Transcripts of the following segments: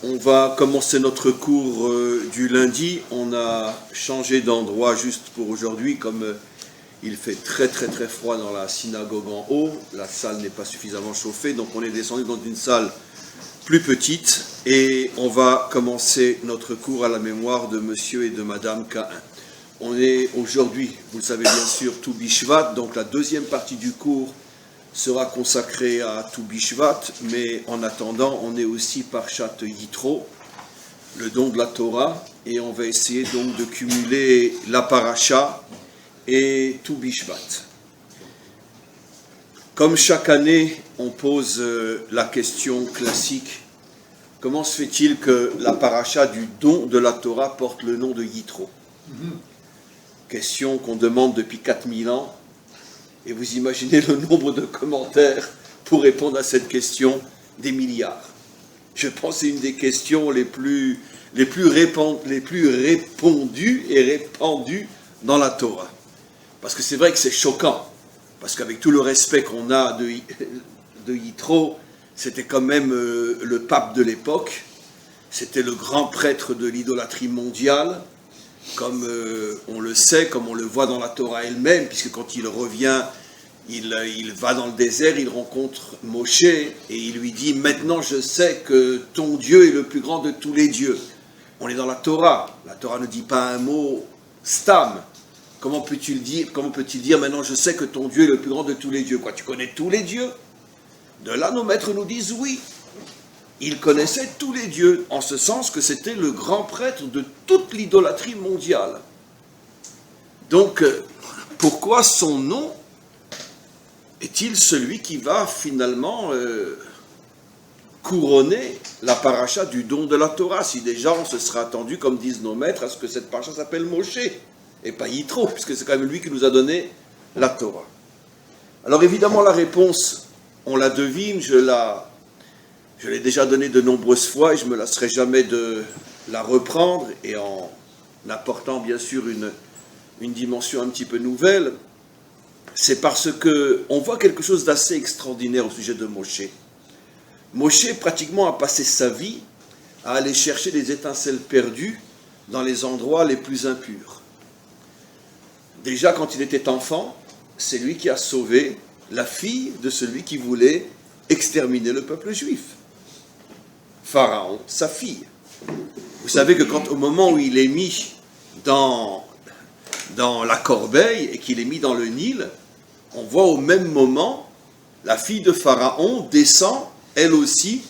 On va commencer notre cours du lundi. On a changé d'endroit juste pour aujourd'hui, comme il fait très froid dans la synagogue en haut. La salle n'est pas suffisamment chauffée, donc on est descendu dans une salle plus petite. Et on va commencer notre cours à la mémoire de monsieur et de madame Caïn. On est aujourd'hui, vous le savez bien sûr, Tou Bishvat, donc la deuxième partie du cours sera consacré à Tou Bishvat, mais en attendant, on est aussi Parshat Yitro, le don de la Torah, et on va essayer donc de cumuler la Paracha et Tou Bishvat. Comme chaque année, on pose la question classique, comment se fait-il que la Paracha du don de la Torah porte le nom de Yitro? Question qu'on demande depuis 4000 ans. Et vous imaginez le nombre de commentaires pour répondre à cette question, des milliards. Je pense que c'est une des questions les plus répondues et répandues dans la Torah. Parce que c'est vrai que c'est choquant. Parce qu'avec tout le respect qu'on a de Yitro, c'était quand même le pape de l'époque. C'était le grand prêtre de l'idolâtrie mondiale. Comme on le sait, comme on le voit dans la Torah elle-même, puisque quand il revient, il va dans le désert, il rencontre Moshe, et il lui dit « Maintenant je sais que ton Dieu est le plus grand de tous les dieux ». On est dans la Torah ne dit pas un mot « stam ». Comment peut-il dire « Maintenant je sais que ton Dieu est le plus grand de tous les dieux ». Quoi, tu connais tous les dieux? De là, nos maîtres nous disent « Oui ». Il connaissait tous les dieux, en ce sens que c'était le grand prêtre de toute l'idolâtrie mondiale. Donc, pourquoi son nom est-il celui qui va finalement couronner la paracha du don de la Torah? Si déjà on se serait attendu, comme disent nos maîtres, à ce que cette paracha s'appelle Moshe, et pas Yitro, puisque c'est quand même lui qui nous a donné la Torah. Alors évidemment la réponse, on la devine, je l'ai déjà donnée de nombreuses fois et je ne me lasserai jamais de la reprendre, et en apportant bien sûr une dimension un petit peu nouvelle. C'est parce qu'on voit quelque chose d'assez extraordinaire au sujet de Moshe. Moshe pratiquement a passé sa vie à aller chercher des étincelles perdues dans les endroits les plus impurs. Déjà quand il était enfant, c'est lui qui a sauvé la fille de celui qui voulait exterminer le peuple juif. Pharaon, sa fille. Vous savez que au moment où il est mis dans la corbeille et qu'il est mis dans le Nil, on voit au même moment la fille de Pharaon descend, elle aussi,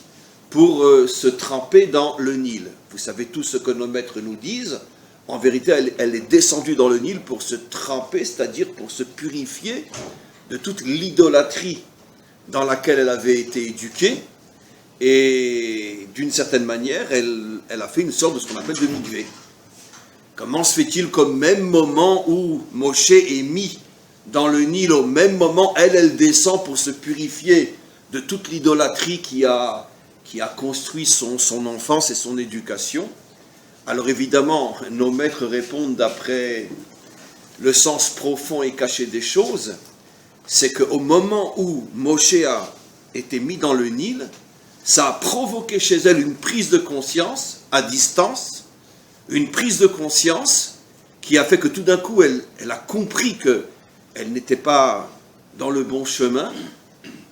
pour se tremper dans le Nil. Vous savez tout ce que nos maîtres nous disent. En vérité, elle est descendue dans le Nil pour se tremper, c'est-à-dire pour se purifier de toute l'idolâtrie dans laquelle elle avait été éduquée. Et d'une certaine manière, elle a fait une sorte de ce qu'on appelle de mikvé. Comment se fait-il qu'au même moment où Moshe est mis dans le Nil, au même moment, elle descend pour se purifier de toute l'idolâtrie qui a construit son enfance et son éducation? Alors évidemment, nos maîtres répondent d'après le sens profond et caché des choses. C'est qu'au moment où Moshe a été mis dans le Nil, ça a provoqué chez elle une prise de conscience à distance, une prise de conscience qui a fait que tout d'un coup, elle a compris qu'elle n'était pas dans le bon chemin,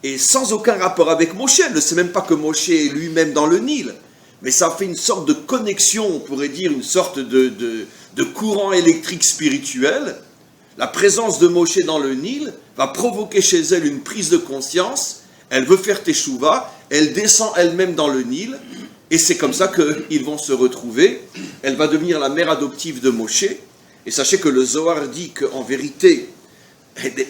et sans aucun rapport avec Moshe. Elle ne sait même pas que Moshe est lui-même dans le Nil, mais ça a fait une sorte de connexion, on pourrait dire, une sorte de courant électrique spirituel. La présence de Moshe dans le Nil va provoquer chez elle une prise de conscience. Elle veut faire teshuva, elle descend elle-même dans le Nil, et c'est comme ça qu'ils vont se retrouver. Elle va devenir la mère adoptive de Moshe, et sachez que le Zohar dit qu'en vérité,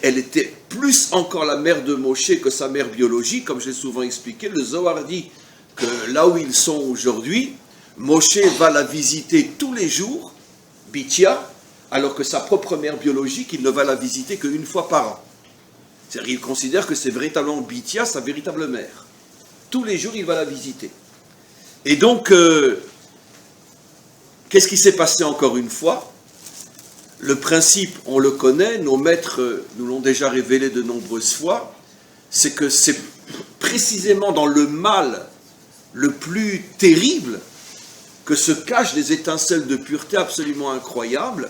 elle était plus encore la mère de Moshe que sa mère biologique, comme j'ai souvent expliqué. Le Zohar dit que là où ils sont aujourd'hui, Moshe va la visiter tous les jours, Bithia, alors que sa propre mère biologique, il ne va la visiter qu'une fois par an. C'est-à-dire qu'il considère que c'est véritablement Bithia, sa véritable mère. Tous les jours, il va la visiter. Et donc, qu'est-ce qui s'est passé encore une fois? Le principe, on le connaît, nos maîtres nous l'ont déjà révélé de nombreuses fois, c'est que c'est précisément dans le mal le plus terrible, que se cachent des étincelles de pureté absolument incroyables.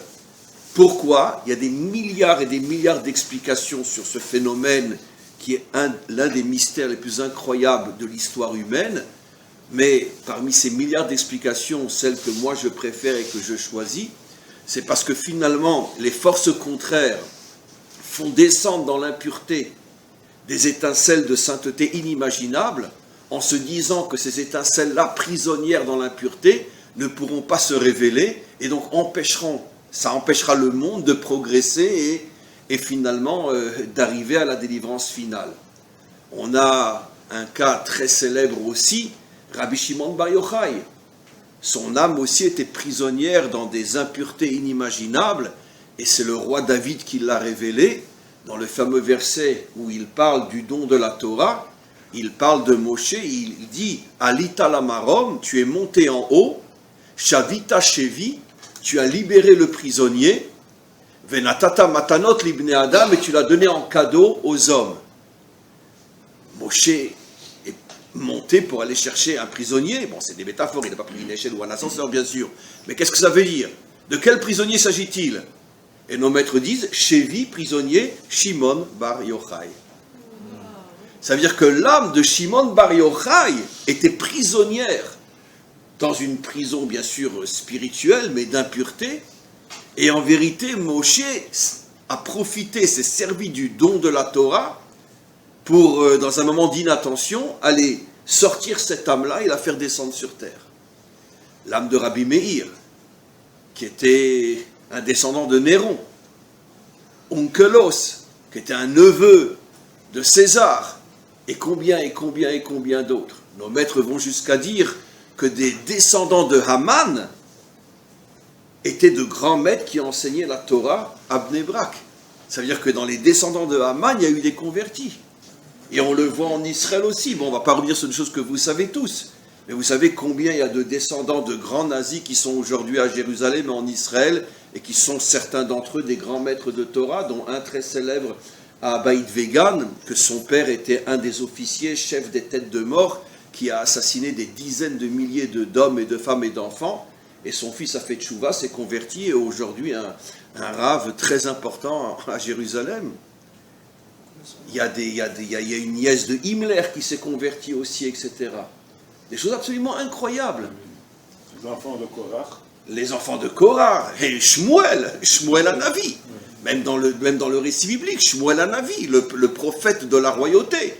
Pourquoi? Il y a des milliards et des milliards d'explications sur ce phénomène qui est l'un des mystères les plus incroyables de l'histoire humaine. Mais parmi ces milliards d'explications, celle que moi je préfère et que je choisis, c'est parce que finalement, les forces contraires font descendre dans l'impureté des étincelles de sainteté inimaginables, en se disant que ces étincelles-là, prisonnières dans l'impureté, ne pourront pas se révéler, et donc ça empêchera le monde de progresser et finalement d'arriver à la délivrance finale. On a un cas très célèbre aussi, Rabbi Shimon Bar Yochai. Son âme aussi était prisonnière dans des impuretés inimaginables, et c'est le roi David qui l'a révélé. Dans le fameux verset où il parle du don de la Torah, il parle de Moshe, il dit « Alita lamarom » tu es monté en haut, « Shavita shevi » tu as libéré le prisonnier, « Venatata matanot libne adam » et tu l'as donné en cadeau aux hommes. Moshe est monté pour aller chercher un prisonnier. Bon, c'est des métaphores, il n'a pas pris une échelle ou un ascenseur, bien sûr. Mais qu'est-ce que ça veut dire? De quel prisonnier s'agit-il? Et nos maîtres disent, Shevi, prisonnier, Shimon Bar Yochai. Ça veut dire que l'âme de Shimon Bar Yochai était prisonnière dans une prison, bien sûr, spirituelle, mais d'impureté. Et en vérité, Moshe a profité, s'est servi du don de la Torah pour, dans un moment d'inattention, aller sortir cette âme-là et la faire descendre sur terre. L'âme de Rabbi Meir, qui était un descendant de Néron, Onkelos, qui était un neveu de César, et combien d'autres. Nos maîtres vont jusqu'à dire que des descendants de Haman étaient de grands maîtres qui enseignaient la Torah à Bnei Brak. Ça veut dire que dans les descendants de Haman, il y a eu des convertis. Et on le voit en Israël aussi. Bon, on ne va pas revenir sur des choses que vous savez tous. Mais vous savez combien il y a de descendants de grands nazis qui sont aujourd'hui à Jérusalem et en Israël, et qui sont certains d'entre eux des grands maîtres de Torah, dont un très célèbre à Beit Vegan, que son père était un des officiers, chef des têtes de mort, qui a assassiné des dizaines de milliers d'hommes et de femmes et d'enfants, et son fils a fait tchouva, s'est converti, et aujourd'hui un rave très important à Jérusalem. Il y a une nièce de Himmler qui s'est convertie aussi, etc. Des choses absolument incroyables. Les enfants de Korach. Les enfants de Korah, et Shmuel Hanavi, même dans le récit biblique, Shmuel Hanavi, le prophète de la royauté,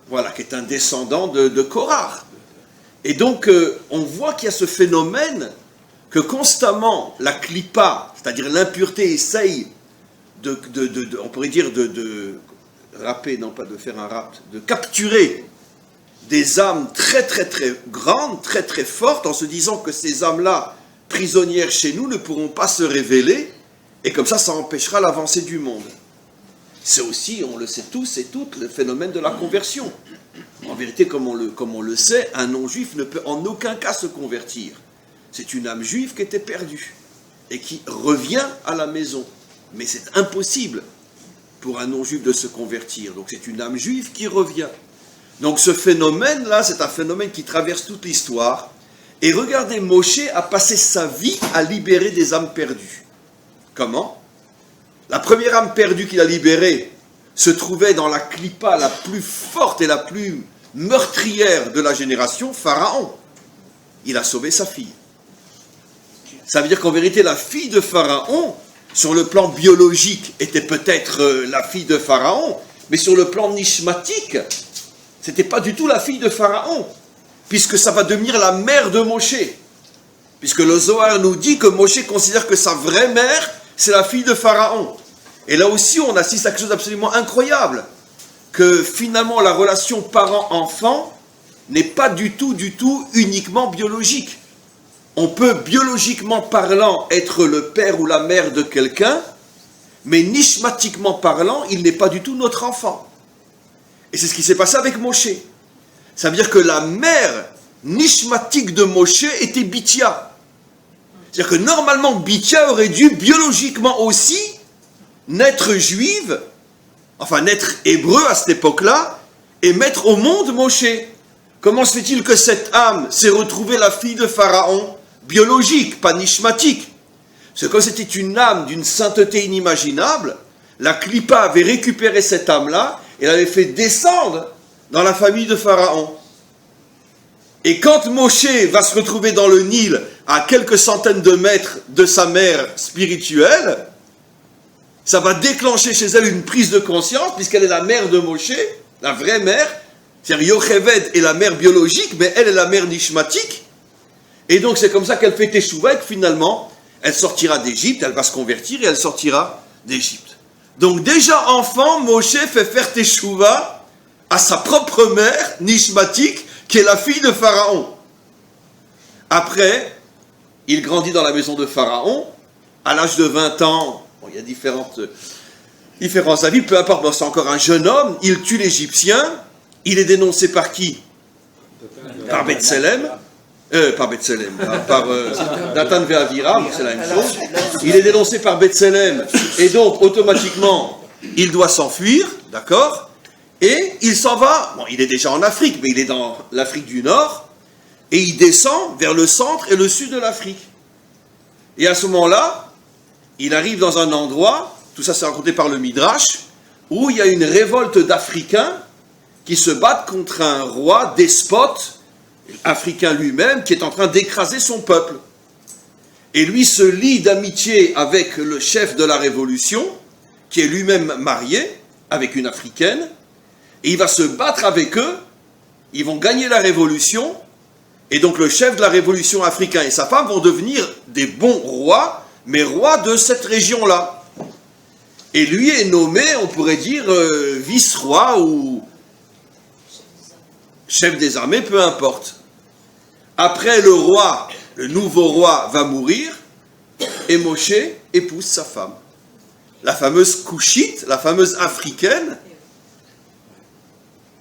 voilà, qui est un descendant de Korah. Et donc, on voit qu'il y a ce phénomène que constamment la klipa, c'est-à-dire l'impureté, essaye on pourrait dire de rapper, non pas de faire un rap, de capturer des âmes très très très grandes, très très fortes, en se disant que ces âmes-là, prisonnières chez nous, ne pourront pas se révéler, et comme ça empêchera l'avancée du monde. C'est aussi, on le sait tous et toutes, le phénomène de la conversion. En vérité, comme on le sait, un non-juif ne peut en aucun cas se convertir. C'est une âme juive qui était perdue, et qui revient à la maison. Mais c'est impossible pour un non-juif de se convertir. Donc c'est une âme juive qui revient. Donc ce phénomène-là, c'est un phénomène qui traverse toute l'histoire. Et regardez, Moshe a passé sa vie à libérer des âmes perdues. Comment? La première âme perdue qu'il a libérée se trouvait dans la clipa la plus forte et la plus meurtrière de la génération, Pharaon. Il a sauvé sa fille. Ça veut dire qu'en vérité, la fille de Pharaon, sur le plan biologique, était peut-être la fille de Pharaon, mais sur le plan nishmatique, c'était pas du tout la fille de Pharaon, puisque ça va devenir la mère de Moshe. Puisque le Zohar nous dit que Moshe considère que sa vraie mère, c'est la fille de Pharaon. Et là aussi, on assiste à quelque chose d'absolument incroyable, que finalement la relation parent-enfant n'est pas du tout uniquement biologique. On peut, biologiquement parlant, être le père ou la mère de quelqu'un, mais nishmatiquement parlant, il n'est pas du tout notre enfant. Et c'est ce qui s'est passé avec Moshe. Ça veut dire que la mère nishmatique de Moshe était Bithia. C'est-à-dire que normalement, Bithia aurait dû biologiquement aussi naître juive, enfin naître hébreu à cette époque-là, et mettre au monde Moshe. Comment se fait-il que cette âme s'est retrouvée la fille de Pharaon, biologique, pas nishmatique? C'est comme c'était une âme d'une sainteté inimaginable, la Klippa avait récupéré cette âme-là et l'avait fait descendre dans la famille de Pharaon. Et quand Moshe va se retrouver dans le Nil, à quelques centaines de mètres de sa mère spirituelle, ça va déclencher chez elle une prise de conscience, puisqu'elle est la mère de Moshe, la vraie mère, c'est-à-dire Yocheved est la mère biologique, mais elle est la mère nishmatique. Et donc c'est comme ça qu'elle fait Teshuvah, et que finalement, elle sortira d'Égypte, elle va se convertir et elle sortira d'Égypte. Donc déjà enfant, Moshe fait faire Teshuvah à sa propre mère nishmatique, qui est la fille de Pharaon. Après, il grandit dans la maison de Pharaon, à l'âge de 20 ans, bon, il y a différents avis, peu importe, bon, c'est encore un jeune homme, il tue l'Égyptien, il est dénoncé par qui? Par Bethselem, par Nathan Ve'Aviram, c'est la même chose. Il est dénoncé par Bethselem, et donc automatiquement, il doit s'enfuir, d'accord? Et il s'en va, bon, il est déjà en Afrique, mais il est dans l'Afrique du Nord, et il descend vers le centre et le sud de l'Afrique. Et à ce moment-là, il arrive dans un endroit, tout ça c'est raconté par le Midrash, où il y a une révolte d'Africains qui se battent contre un roi despote, africain lui-même, qui est en train d'écraser son peuple. Et lui se lie d'amitié avec le chef de la révolution, qui est lui-même marié avec une africaine, et il va se battre avec eux, ils vont gagner la révolution, et donc le chef de la révolution africain et sa femme vont devenir des bons rois, mais rois de cette région-là. Et lui est nommé, on pourrait dire, vice-roi ou chef des armées, peu importe. Après le roi, le nouveau roi va mourir, et Moshe épouse sa femme. La fameuse Couchite, la fameuse africaine,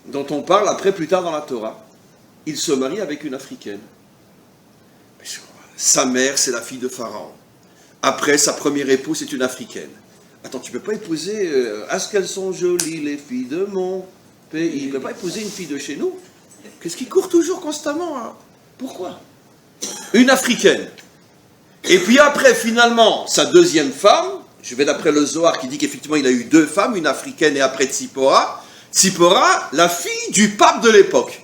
dont on parle après plus tard dans la Torah. Il se marie avec une africaine. Sa mère, c'est la fille de Pharaon. Après, sa première épouse, c'est une africaine. Attends, tu ne peux pas épouser... est-ce qu'elles sont jolies, les filles de mon pays? Tu ne peux pas épouser une fille de chez nous? Qu'est-ce qui court toujours constamment, hein? Pourquoi? Une africaine. Et puis après, finalement, sa deuxième femme, je vais d'après le Zohar qui dit qu'effectivement il a eu deux femmes, une africaine et après Tzipora. Tzipora, la fille du pape de l'époque.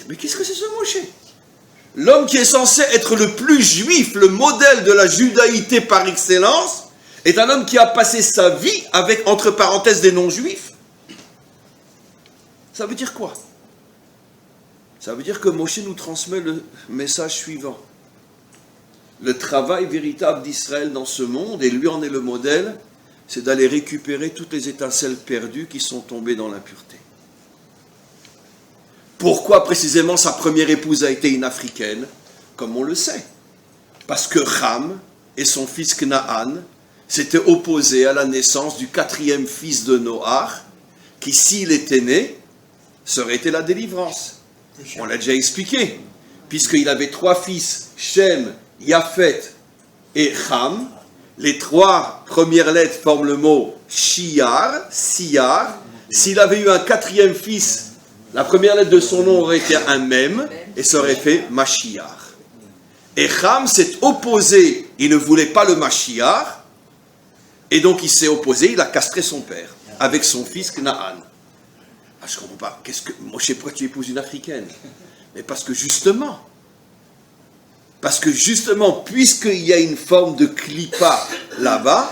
Mais qu'est-ce que c'est ce Moshe? L'homme qui est censé être le plus juif, le modèle de la judaïté par excellence, est un homme qui a passé sa vie avec, entre parenthèses, des non-juifs. Ça veut dire quoi? Ça veut dire que Moshe nous transmet le message suivant. Le travail véritable d'Israël dans ce monde, et lui en est le modèle, c'est d'aller récupérer toutes les étincelles perdues qui sont tombées dans l'impureté. Pourquoi précisément sa première épouse a été une africaine? Comme on le sait. Parce que Ham et son fils Knaan s'étaient opposés à la naissance du quatrième fils de Noach, qui, s'il était né, serait été la délivrance. On l'a déjà expliqué. Puisqu'il avait trois fils, Shem, Yafet et Ham, les trois premières lettres forment le mot Shiar, Siyar. S'il avait eu un quatrième fils, la première lettre de son nom aurait été un Mem, et ça aurait fait Mashiach. Et Ham s'est opposé, il ne voulait pas le Mashiach, et donc il s'est opposé, il a castré son père, avec son fils Knaan. Ah, je ne comprends pas, Moshe, pourquoi tu épouses une africaine? Mais parce que justement, puisqu'il y a une forme de clipa là-bas,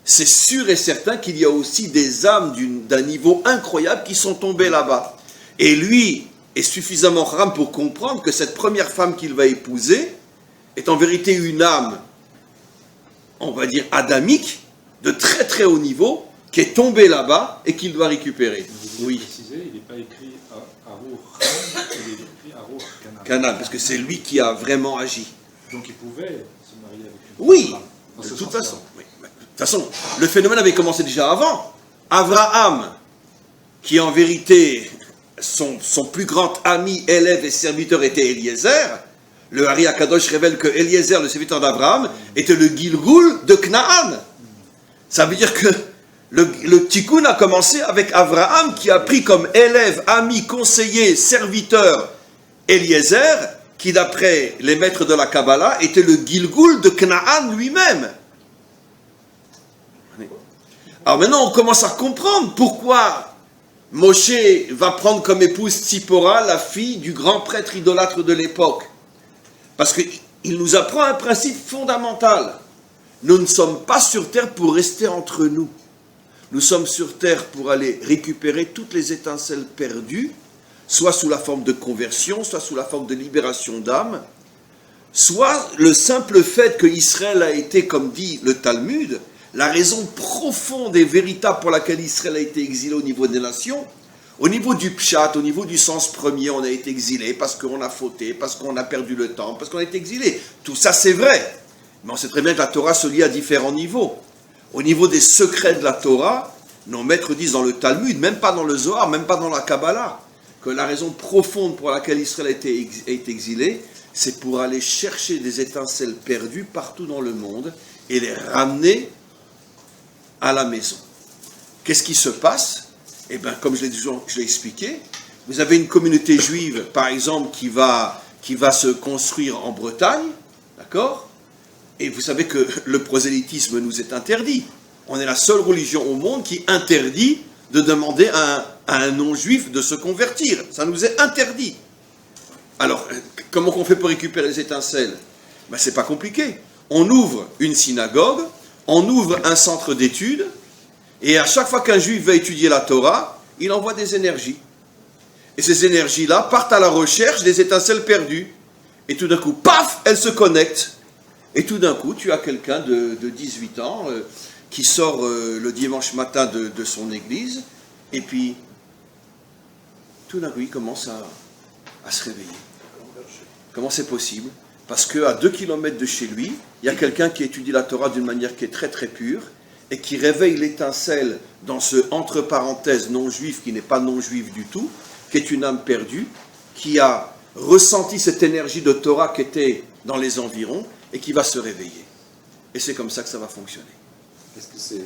c'est sûr et certain qu'il y a aussi des âmes d'un niveau incroyable qui sont tombées là-bas. Et lui est suffisamment haram pour comprendre que cette première femme qu'il va épouser est en vérité une âme, on va dire adamique, de très très haut niveau, qui est tombée là-bas et qu'il doit récupérer. Oui. Préciser, il n'est pas écrit Arour Khan, il est écrit Arour Canaan. Canaan, parce que c'est lui qui a vraiment agi. Donc il pouvait se marier avec une Oui, femme. de toute façon. Oui. De toute façon, le phénomène avait commencé déjà avant. Abraham, qui en vérité, son plus grand ami, élève et serviteur était Eliezer. Le Hari Akadosh révèle que Eliezer, le serviteur d'Abraham, était le Gilgoul de Knaan. Ça veut dire que Le tikkun a commencé avec Abraham qui a pris comme élève, ami, conseiller, serviteur Eliezer, qui d'après les maîtres de la Kabbalah était le Gilgul de Canaan lui-même. Alors maintenant on commence à comprendre pourquoi Moshe va prendre comme épouse Tzipora, la fille du grand prêtre idolâtre de l'époque. Parce qu'il nous apprend un principe fondamental. Nous ne sommes pas sur terre pour rester entre nous. Nous sommes sur terre pour aller récupérer toutes les étincelles perdues, soit sous la forme de conversion, soit sous la forme de libération d'âme, soit le simple fait que Israël a été, comme dit le Talmud, la raison profonde et véritable pour laquelle Israël a été exilé au niveau des nations. Au niveau du pshat, au niveau du sens premier, on a été exilé parce qu'on a fauté, parce qu'on a perdu le temps, parce qu'on a été exilé. Tout ça c'est vrai, mais on sait très bien que la Torah se lie à différents niveaux. Au niveau des secrets de la Torah, nos maîtres disent dans le Talmud, même pas dans le Zohar, même pas dans la Kabbalah, que la raison profonde pour laquelle Israël a été exilé, c'est pour aller chercher des étincelles perdues partout dans le monde et les ramener à la maison. Qu'est-ce qui se passe? Eh bien, comme je l'ai expliqué, vous avez une communauté juive, par exemple, qui va se construire en Bretagne, d'accord? Et vous savez que le prosélytisme nous est interdit. On est la seule religion au monde qui interdit de demander à un non-juif de se convertir. Ça nous est interdit. Alors, comment on fait pour récupérer les étincelles? Ben, c'est pas compliqué. On ouvre une synagogue, on ouvre un centre d'études, et à chaque fois qu'un juif va étudier la Torah, il envoie des énergies. Et ces énergies-là partent à la recherche des étincelles perdues. Et tout d'un coup, paf, elles se connectent. Et tout d'un coup, tu as quelqu'un de 18 ans qui sort le dimanche matin de son église, et puis, tout d'un coup, il commence à se réveiller. Comment c'est possible? Parce qu'à 2 kilomètres de chez lui, il y a quelqu'un qui étudie la Torah d'une manière qui est très très pure, et qui réveille l'étincelle dans ce entre parenthèses non-juif qui n'est pas non-juif du tout, qui est une âme perdue, qui a ressenti cette énergie de Torah qui était dans les environs, et qui va se réveiller. Et c'est comme ça que ça va fonctionner. Est-ce que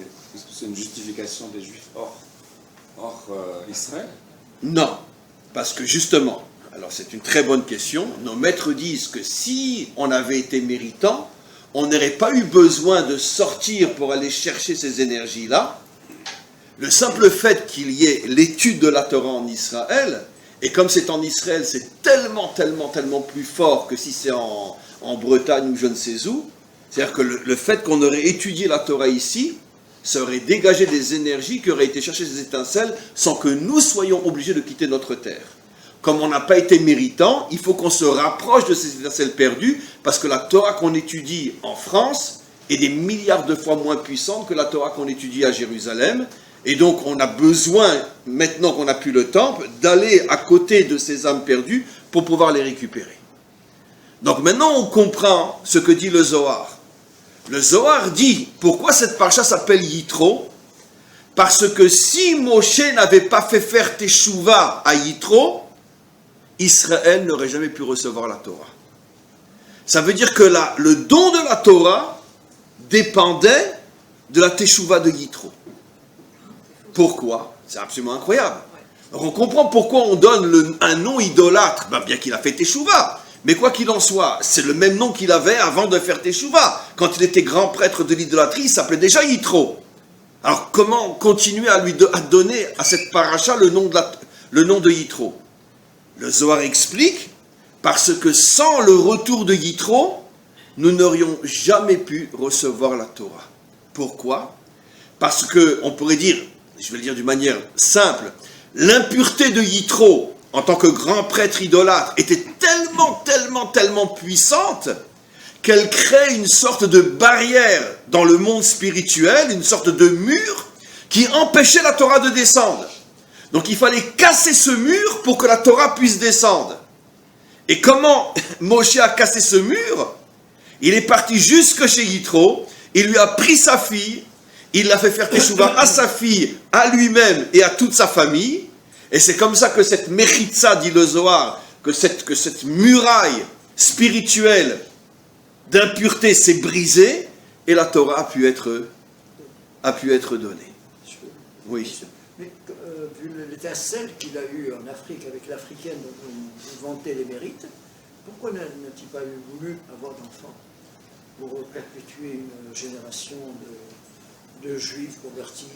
c'est une justification des Juifs hors Israël? Non, parce que justement, alors c'est une très bonne question, nos maîtres disent que si on avait été méritant, on n'aurait pas eu besoin de sortir pour aller chercher ces énergies-là. Le simple fait qu'il y ait l'étude de la Torah en Israël, et comme c'est en Israël, c'est tellement plus fort que si c'est en Bretagne ou je ne sais où, c'est-à-dire que le fait qu'on aurait étudié la Torah ici, ça aurait dégagé des énergies qui auraient été chercher des étincelles sans que nous soyons obligés de quitter notre terre. Comme on n'a pas été méritant, il faut qu'on se rapproche de ces étincelles perdues, parce que la Torah qu'on étudie en France est des milliards de fois moins puissante que la Torah qu'on étudie à Jérusalem, et donc on a besoin, maintenant qu'on n'a plus le temple, d'aller à côté de ces âmes perdues pour pouvoir les récupérer. Donc maintenant on comprend ce que dit le Zohar. Le Zohar dit, pourquoi cette parasha s'appelle Yitro? Parce que si Moshe n'avait pas fait faire Teshuvah à Yitro, Israël n'aurait jamais pu recevoir la Torah. Ça veut dire que le don de la Torah dépendait de la Teshuvah de Yitro. Pourquoi? C'est absolument incroyable. Donc on comprend pourquoi on donne un nom idolâtre, bien qu'il a fait Teshuvah. Mais quoi qu'il en soit, c'est le même nom qu'il avait avant de faire Teshuvah. Quand il était grand prêtre de l'idolâtrie, il s'appelait déjà Yitro. Alors comment continuer à donner à cette paracha le nom de Yitro? Le Zohar explique, parce que sans le retour de Yitro, nous n'aurions jamais pu recevoir la Torah. Pourquoi? Parce que, on pourrait dire, je vais le dire d'une manière simple, l'impureté de Yitro, en tant que grand prêtre idolâtre, était tellement puissante qu'elle crée une sorte de barrière dans le monde spirituel, une sorte de mur qui empêchait la Torah de descendre. Donc il fallait casser ce mur pour que la Torah puisse descendre. Et comment Moshe a cassé ce mur? Il est parti jusque chez Yitro, il lui a pris sa fille, il l'a fait faire Teshuvah à sa fille, à lui-même et à toute sa famille. Et c'est comme ça que cette mechitza, dit le Zohar, que cette muraille spirituelle d'impureté s'est brisée et la Torah a pu être donnée. Je Oui. Mais vu l'étincelle qu'il a eue en Afrique avec l'Africaine dont vous vantez les mérites, pourquoi n'a-t-il pas voulu avoir d'enfants pour perpétuer une génération de juifs convertis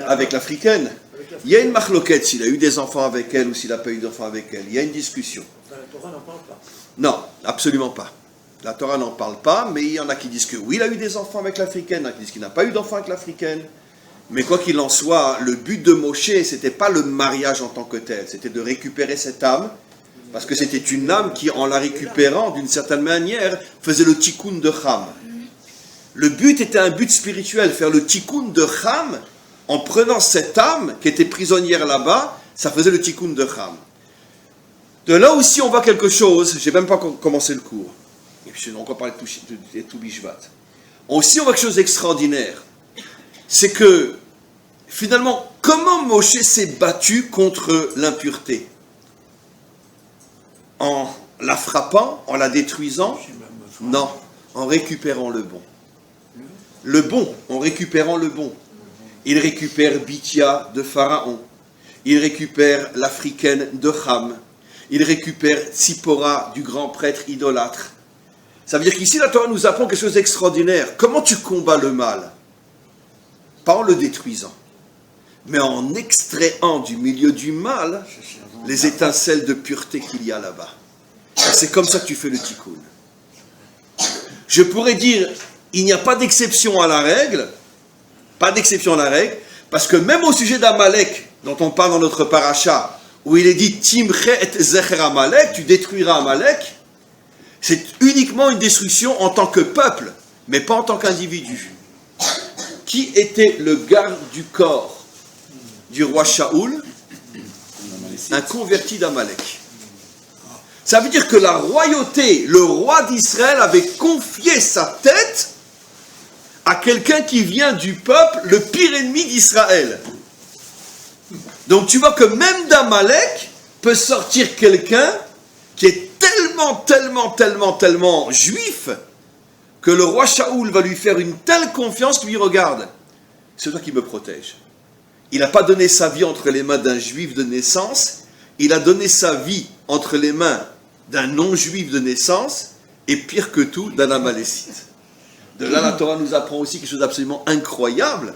Avec l'Africaine. Il y a une marloquette s'il a eu des enfants avec elle ou s'il n'a pas eu d'enfants avec elle. Il y a une discussion. Enfin, la Torah n'en parle pas. Non, absolument pas. La Torah n'en parle pas, mais il y en a qui disent que oui, il a eu des enfants avec l'Africaine, il y en a qui disent qu'il n'a pas eu d'enfants avec l'Africaine. Mais quoi qu'il en soit, le but de Moshe, c'était pas le mariage en tant que tel, c'était de récupérer cette âme, parce que c'était une âme qui, en la récupérant d'une certaine manière, faisait le tikkun de Ham. Le but était un but spirituel, faire le tikkun de Ham, en prenant cette âme qui était prisonnière là-bas, ça faisait le tikkun de Ham. De là aussi, on voit quelque chose, j'ai même pas commencé le cours, et puis on va encore parler de tout Bishvat. Aussi, on voit quelque chose d'extraordinaire, c'est que, finalement, comment Moshe s'est battu contre l'impureté? En la frappant, en la détruisant? Non, en récupérant le bon. Le bon, en récupérant le bon. Il récupère Bithia de Pharaon. Il récupère l'Africaine de Ham. Il récupère Tzipora du grand prêtre idolâtre. Ça veut dire qu'ici, la Torah nous apprend quelque chose d'extraordinaire. Comment tu combats le mal? Pas en le détruisant, mais en extrayant du milieu du mal les étincelles de pureté qu'il y a là-bas. C'est comme ça que tu fais le tikkun. Je pourrais dire, il n'y a pas d'exception à la règle, parce que même au sujet d'Amalek, dont on parle dans notre paracha, où il est dit Timche et Zecher Amalek, tu détruiras Amalek, c'est uniquement une destruction en tant que peuple, mais pas en tant qu'individu. Qui était le garde du corps du roi Shaoul? Un converti d'Amalek. Ça veut dire que la royauté, le roi d'Israël avait confié sa tête à quelqu'un qui vient du peuple, le pire ennemi d'Israël. Donc tu vois que même d'Amalek peut sortir quelqu'un qui est tellement juif que le roi Shaoul va lui faire une telle confiance qu'il lui regarde. C'est toi qui me protège. Il n'a pas donné sa vie entre les mains d'un juif de naissance, il a donné sa vie entre les mains d'un non-juif de naissance, et pire que tout, d'un amalécite. De là, la Torah nous apprend aussi quelque chose d'absolument incroyable,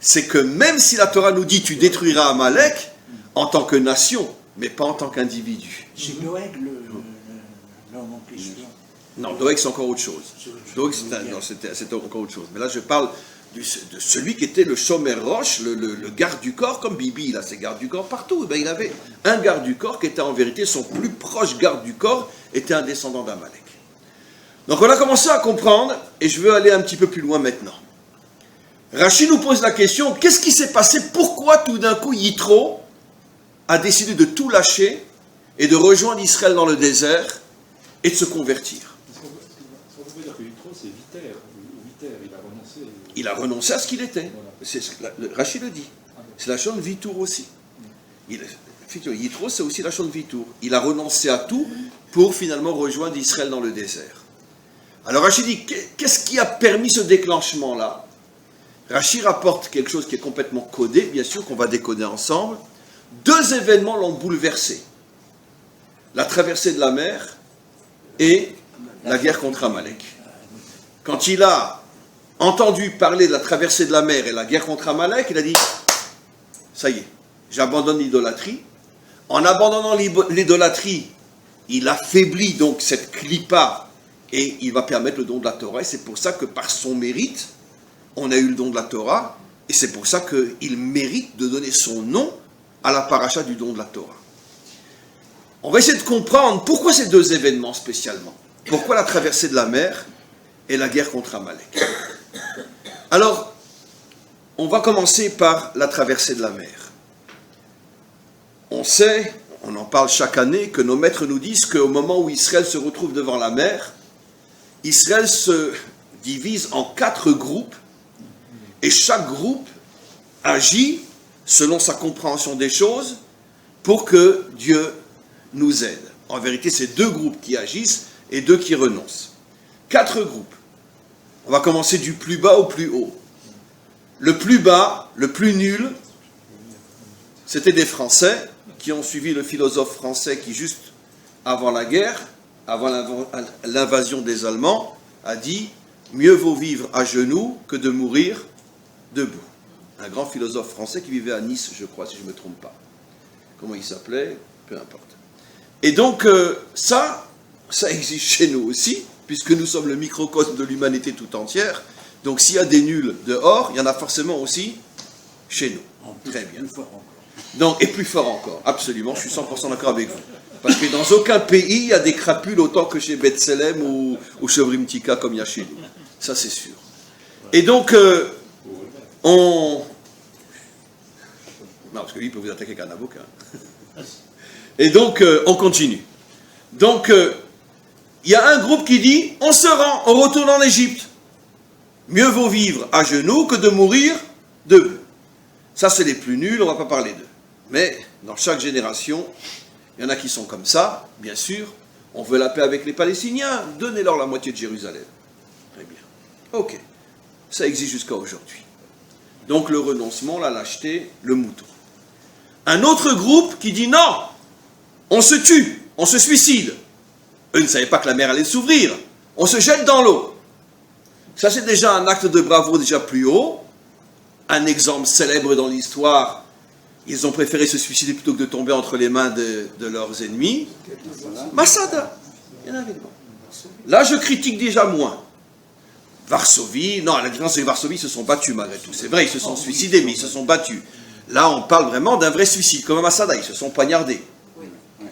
c'est que même si la Torah nous dit tu détruiras Amalek, en tant que nation, mais pas en tant qu'individu. C'est Doeg l'homme en question. Non, Doeg c'est encore autre chose. Doeg c'était encore autre chose. Mais là je parle de celui qui était le Shomer Roche, le garde du corps, comme Bibi, il a ses gardes du corps partout. Il avait un garde du corps qui était en vérité son plus proche garde du corps, était un descendant d'Amalek. Donc on a commencé à comprendre, et je veux aller un petit peu plus loin maintenant. Rashi nous pose la question, qu'est-ce qui s'est passé? Pourquoi tout d'un coup Yitro a décidé de tout lâcher et de rejoindre Israël dans le désert et de se convertir? On peut dire que Yitro, c'est Viter, il a renoncé. Il a renoncé à ce qu'il était. Voilà. Rachid le dit. C'est la chaîne Vitour aussi. Yitro, c'est aussi la chaîne Vitour. Il a renoncé à tout pour finalement rejoindre Israël dans le désert. Alors Rachid dit, qu'est-ce qui a permis ce déclenchement-là? Rachid rapporte quelque chose qui est complètement codé, bien sûr, qu'on va décoder ensemble. Deux événements l'ont bouleversé. La traversée de la mer et la guerre contre Amalek. Quand il a entendu parler de la traversée de la mer et la guerre contre Amalek, il a dit, ça y est, j'abandonne l'idolâtrie. En abandonnant l'idolâtrie, il affaiblit donc cette clipa et il va permettre le don de la Torah. Et c'est pour ça que par son mérite, on a eu le don de la Torah. Et c'est pour ça qu'il mérite de donner son nom à la paracha du don de la Torah. On va essayer de comprendre pourquoi ces deux événements spécialement. Pourquoi la traversée de la mer et la guerre contre Amalek. Alors, on va commencer par la traversée de la mer. On sait, on en parle chaque année, que nos maîtres nous disent qu'au moment où Israël se retrouve devant la mer, Israël se divise en 4 groupes, et chaque groupe agit selon sa compréhension des choses pour que Dieu nous aide. En vérité, c'est 2 groupes qui agissent et 2 qui renoncent. 4 groupes. On va commencer du plus bas au plus haut. le plus bas, le plus nul, c'était des Français qui ont suivi le philosophe français qui, juste avant la guerre, avant l'invasion des Allemands, a dit « Mieux vaut vivre à genoux que de mourir debout ». Un grand philosophe français qui vivait à Nice, je crois, si je ne me trompe pas. Comment il s'appelait? Peu importe. Et donc, ça existe chez nous aussi, puisque nous sommes le microcosme de l'humanité tout entière. Donc, s'il y a des nuls dehors, il y en a forcément aussi chez nous. Très bien. Donc, et plus fort encore, absolument, je suis 100% d'accord avec vous. Parce que dans aucun pays, il y a des crapules autant que chez Bethselem ou chez Vrimtika, comme il y a chez nous. Ça, c'est sûr. Et donc, non, parce que lui, il peut vous attaquer qu'un avocat. Et donc, on continue. Donc, il y a un groupe qui dit, on se rend, on retourne en Égypte. Mieux vaut vivre à genoux que de mourir debout. Ça, c'est les plus nuls, on ne va pas parler d'eux. Mais, dans chaque génération, il y en a qui sont comme ça, bien sûr. On veut la paix avec les Palestiniens, donnez-leur la moitié de Jérusalem. Très bien. Ok. Ça existe jusqu'à aujourd'hui. Donc, le renoncement, la lâcheté, le mouton. Un autre groupe qui dit non, on se tue, on se suicide. Eux ne savaient pas que la mer allait s'ouvrir. On se jette dans l'eau. Ça, c'est déjà un acte de bravoure déjà plus haut. Un exemple célèbre dans l'histoire, ils ont préféré se suicider plutôt que de tomber entre les mains de leurs ennemis. Masada, il y en avait pas. Là, je critique déjà moins. Varsovie, non, à la différence de Varsovie, ils se sont battus malgré tout. C'est vrai, ils se sont suicidés, mais ils se sont battus. Là, on parle vraiment d'un vrai suicide, comme à Masada, ils se sont poignardés.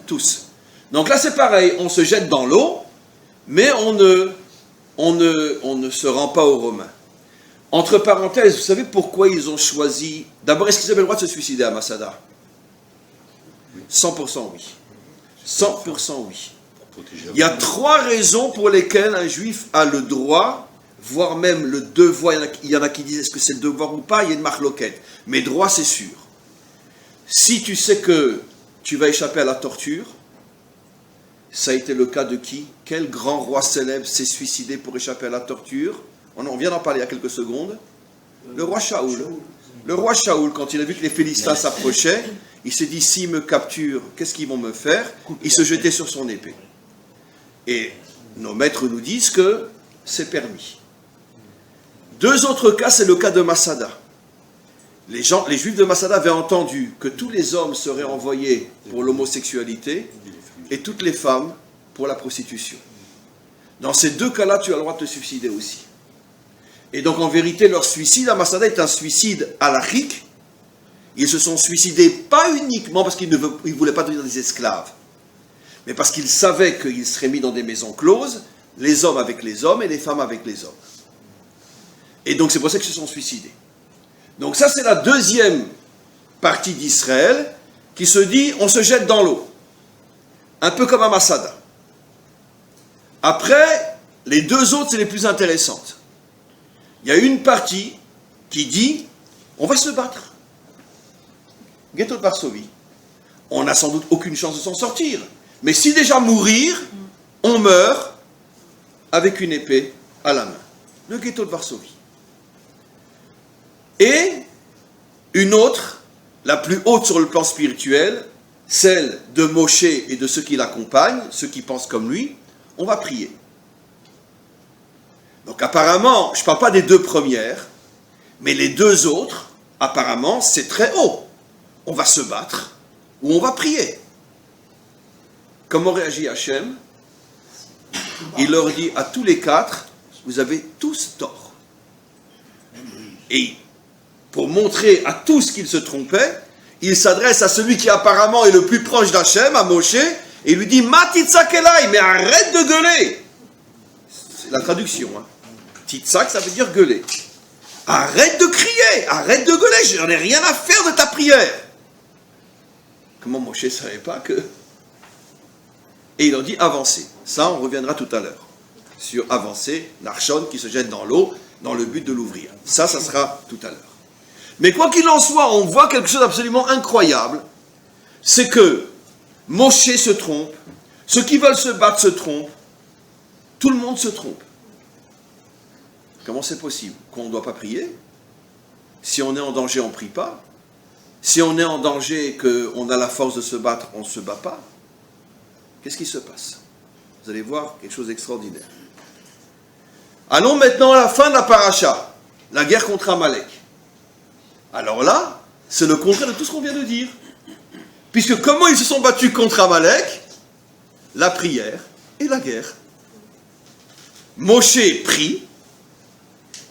Tous. Donc là, c'est pareil, on se jette dans l'eau, mais on ne se rend pas aux Romains. Entre parenthèses, vous savez pourquoi ils ont choisi... D'abord, est-ce qu'ils avaient le droit de se suicider à Masada? 100% oui. 100% oui. Il y a 3 raisons pour lesquelles un juif a le droit, voire même le devoir, il y en a qui disent est-ce que c'est le devoir ou pas, il y a une marloquette. Mais droit, c'est sûr. Si tu sais que tu vas échapper à la torture, ça a été le cas de qui? Quel grand roi célèbre s'est suicidé pour échapper à la torture? On vient d'en parler il y a quelques secondes. Le roi Shaoul. Le roi Shaoul, quand il a vu que les Philistins s'approchaient, il s'est dit, s'ils me capturent, qu'est-ce qu'ils vont me faire? Il se jetait sur son épée. Et nos maîtres nous disent que c'est permis. 2 autres cas, c'est le cas de Masada. Les juifs de Masada avaient entendu que tous les hommes seraient envoyés pour l'homosexualité et toutes les femmes pour la prostitution. Dans ces 2 cas-là, tu as le droit de te suicider aussi. Et donc, en vérité, leur suicide à Masada est un suicide halachique. Ils se sont suicidés pas uniquement parce qu'ils ne voulaient pas devenir des esclaves, mais parce qu'ils savaient qu'ils seraient mis dans des maisons closes, les hommes avec les hommes et les femmes avec les hommes. Et donc, c'est pour ça qu'ils se sont suicidés. Donc ça, c'est la deuxième partie d'Israël qui se dit, on se jette dans l'eau. Un peu comme à Masada. Après, les 2 autres, c'est les plus intéressantes. Il y a une partie qui dit, on va se battre. Ghetto de Varsovie. On n'a sans doute aucune chance de s'en sortir. Mais si déjà mourir, on meurt avec une épée à la main. Le ghetto de Varsovie. Et une autre, la plus haute sur le plan spirituel, celle de Moshe et de ceux qui l'accompagnent, ceux qui pensent comme lui, on va prier. Donc apparemment, je ne parle pas des 2 premières, mais les 2 autres, apparemment, c'est très haut. On va se battre ou on va prier. Comment réagit Hachem? Il leur dit à tous les 4, vous avez tous tort. Et pour montrer à tous qu'ils se trompaient, il s'adresse à celui qui apparemment est le plus proche d'Hachem, à Moshe, et il lui dit, Ma titzak elai, mais arrête de gueuler. C'est la traduction. Hein. Titzak, ça veut dire gueuler. Arrête de crier, arrête de gueuler, je n'en ai rien à faire de ta prière. Comment Moshe ne savait pas que... Et il leur dit, avancez. Ça, on reviendra tout à l'heure. Sur avancer, l'Archon qui se jette dans l'eau, dans le but de l'ouvrir. Ça sera tout à l'heure. Mais quoi qu'il en soit, on voit quelque chose d'absolument incroyable, c'est que Moshe se trompe, ceux qui veulent se battre se trompent, tout le monde se trompe. Comment c'est possible? Qu'on ne doit pas prier? Si on est en danger, on ne prie pas. Si on est en danger et qu'on a la force de se battre, on ne se bat pas. Qu'est-ce qui se passe? Vous allez voir quelque chose d'extraordinaire. Allons maintenant à la fin de la paracha, la guerre contre Amalek. Alors là, c'est le contraire de tout ce qu'on vient de dire. Puisque comment ils se sont battus contre Amalek? La prière et la guerre. Moshe prie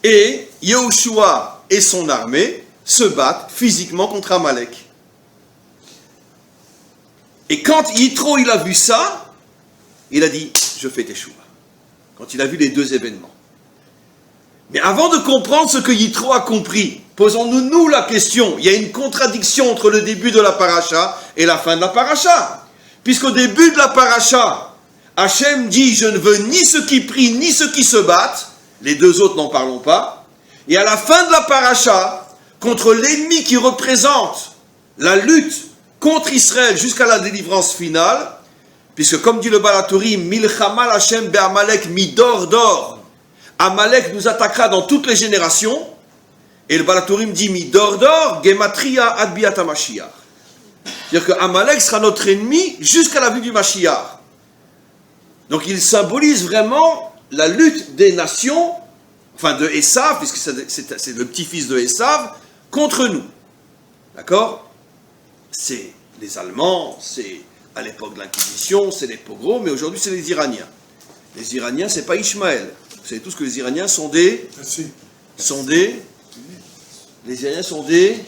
et Yehoshua et son armée se battent physiquement contre Amalek. Et quand Yitro il a vu ça, il a dit je fais teshuva. Quand il a vu les deux événements. Mais avant de comprendre ce que Yitro a compris, posons-nous la question. Il y a une contradiction entre le début de la paracha et la fin de la paracha. Puisqu'au début de la paracha, Hachem dit je ne veux ni ceux qui prient ni ceux qui se battent. Les deux autres n'en parlons pas. Et à la fin de la paracha, contre l'ennemi qui représente la lutte contre Israël jusqu'à la délivrance finale, puisque comme dit le Balatorim, Milchama Hashem be'Amalek midor dor, Amalek nous attaquera dans toutes les générations, et le Balatorim dit midor dor, gematria ad biat HaMashiach. C'est-à-dire que Amalek sera notre ennemi jusqu'à la vue du Mashiach. Donc il symbolise vraiment la lutte des nations, enfin de Esav, puisque c'est le petit-fils de Esav, contre nous. D'accord? C'est les Allemands, c'est à l'époque de l'Inquisition, c'est les pogroms, mais aujourd'hui c'est les Iraniens. Les Iraniens, c'est pas Ishmaël. Vous savez tous que les Iraniens sont des... Les Iraniens sont des...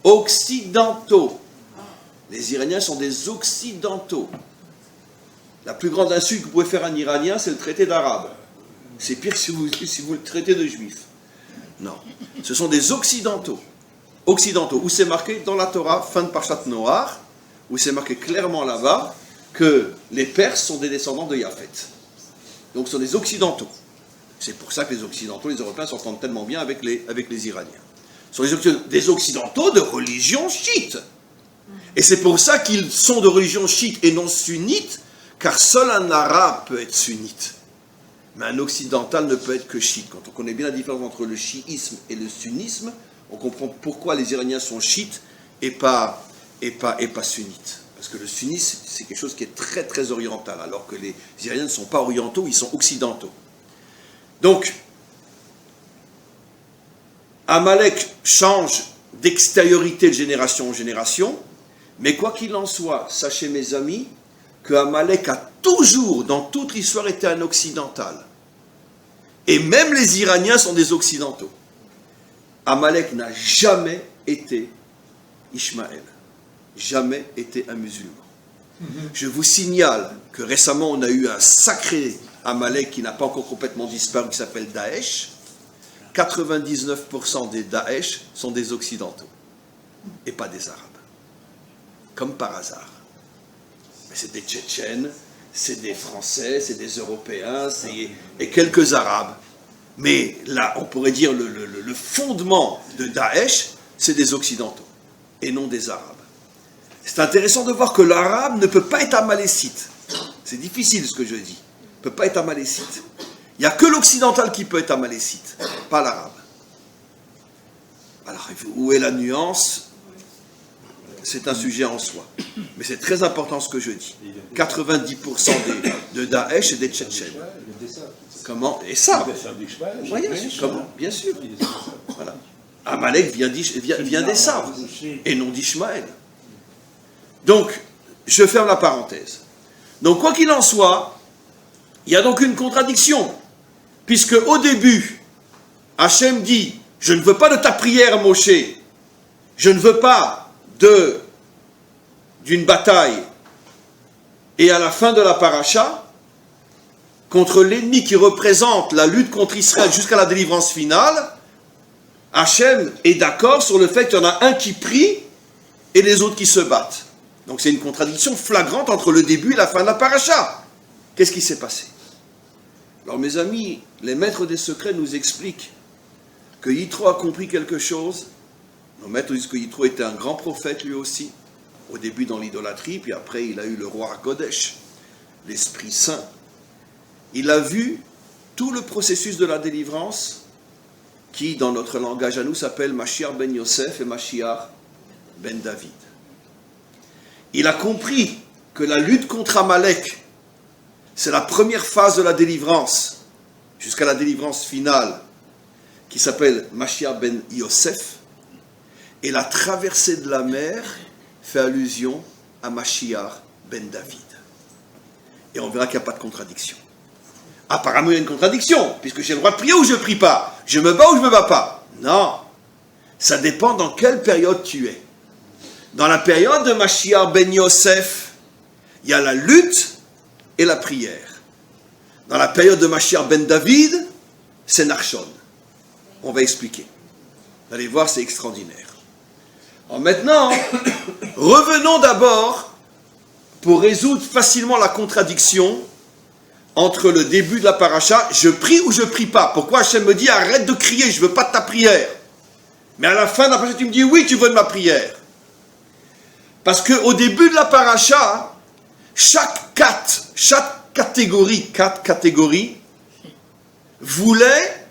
Occidentaux. Les Iraniens sont des Occidentaux. La plus grande insulte que vous pouvez faire à un Iranien, c'est le traité d'arabe. C'est pire si vous le traitez de juif. Non. Ce sont des Occidentaux. Occidentaux, où c'est marqué dans la Torah, fin de Parshat Noach, où c'est marqué clairement là-bas que les Perses sont des descendants de Japhet. Donc ce sont des Occidentaux. C'est pour ça que les Occidentaux, les Européens s'entendent tellement bien avec les Iraniens. Ce sont des Occidentaux de religion chiite. Et c'est pour ça qu'ils sont de religion chiite et non sunnite, car seul un arabe peut être sunnite. Mais un occidental ne peut être que chiite. Quand on connaît bien la différence entre le chiisme et le sunnisme, on comprend pourquoi les Iraniens sont chiites et pas sunnites. Parce que le sunnisme, c'est quelque chose qui est très très oriental, alors que les Iraniens ne sont pas orientaux, ils sont occidentaux. Donc, Amalek change d'extériorité de génération en génération, mais quoi qu'il en soit, sachez mes amis, que Amalek a toujours, dans toute l'histoire, été un occidental. Et même les Iraniens sont des occidentaux. Amalek n'a jamais été Ishmaël, jamais été un musulman. Je vous signale que récemment on a eu un sacré Amalek qui n'a pas encore complètement disparu, qui s'appelle Daesh. 99% des Daesh sont des occidentaux et pas des arabes. Comme par hasard. Mais c'est des Tchétchènes, c'est des Français, c'est des Européens, et quelques Arabes. Mais là, on pourrait dire le fondement de Daesh, c'est des Occidentaux, et non des Arabes. C'est intéressant de voir que l'Arabe ne peut pas être amalécite. C'est difficile ce que je dis. Il ne peut pas être amalécite. Il n'y a que l'Occidental qui peut être amalécite, pas l'Arabe. Alors, où est la nuance? C'est un sujet en soi. Mais c'est très important ce que je dis. 90% de Daesh et des Tchétchènes. Comment? Et ça? Oui, comment? Bien sûr. Voilà. Amalek vient d'Esav et non d'Ishmaël. Donc, je ferme la parenthèse. Donc, quoi qu'il en soit, il y a donc une contradiction. Puisque au début, Hachem dit, je ne veux pas de ta prière, Moshe. Je ne veux pas d'une bataille. Et à la fin de la paracha, contre l'ennemi qui représente la lutte contre Israël jusqu'à la délivrance finale, Hachem est d'accord sur le fait qu'il y en a un qui prie et les autres qui se battent. Donc c'est une contradiction flagrante entre le début et la fin de la paracha. Qu'est-ce qui s'est passé? Alors mes amis, les maîtres des secrets nous expliquent que Yitro a compris quelque chose. Nos maîtres disent que Yitro était un grand prophète lui aussi, au début dans l'idolâtrie, puis après il a eu le roi Kodesh, l'Esprit Saint. Il a vu tout le processus de la délivrance qui, dans notre langage à nous, s'appelle Mashiach ben Yosef et Mashiach ben David. Il a compris que la lutte contre Amalek, c'est la première phase de la délivrance, jusqu'à la délivrance finale, qui s'appelle Mashiach ben Yosef, et la traversée de la mer fait allusion à Mashiach ben David. Et on verra qu'il n'y a pas de contradiction. Apparemment, il y a une contradiction, puisque j'ai le droit de prier ou je ne prie pas. Je me bats ou je ne me bats pas. Non. Ça dépend dans quelle période tu es. Dans la période de Mashiach ben Yosef, il y a la lutte et la prière. Dans la période de Mashiach ben David, c'est Nachshon. On va expliquer. Vous allez voir, c'est extraordinaire. Alors maintenant, revenons d'abord pour résoudre facilement la contradiction entre le début de la paracha, je prie ou je prie pas. Pourquoi Hachem me dit arrête de crier, je veux pas de ta prière. Mais à la fin de la paracha, tu me dis oui, tu veux de ma prière. Parce qu'au début de la paracha, chaque catégorie voulait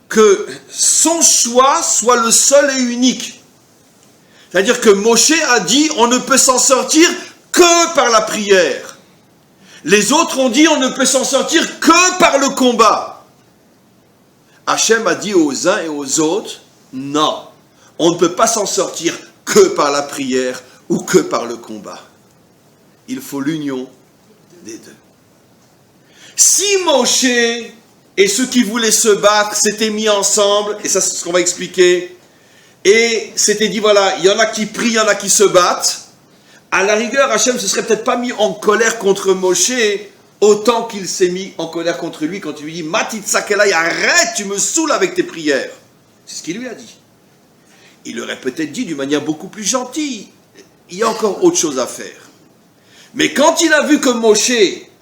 que son choix soit le seul et unique. C'est-à-dire que Moshe a dit on ne peut s'en sortir que par la prière. Les autres ont dit on ne peut s'en sortir que par le combat. Hachem a dit aux uns et aux autres, non, on ne peut pas s'en sortir que par la prière ou que par le combat. Il faut l'union des deux. Si Moshe et ceux qui voulaient se battre s'étaient mis ensemble, et ça c'est ce qu'on va expliquer, et s'étaient dit voilà, il y en a qui prient, il y en a qui se battent, à la rigueur, Hachem ne se serait peut-être pas mis en colère contre Moshe autant qu'il s'est mis en colère contre lui quand il lui dit « Matitzakelai, arrête, tu me saoules avec tes prières !» C'est ce qu'il lui a dit. Il aurait peut-être dit d'une manière beaucoup plus gentille « Il y a encore autre chose à faire. » Mais quand il a vu que Moshe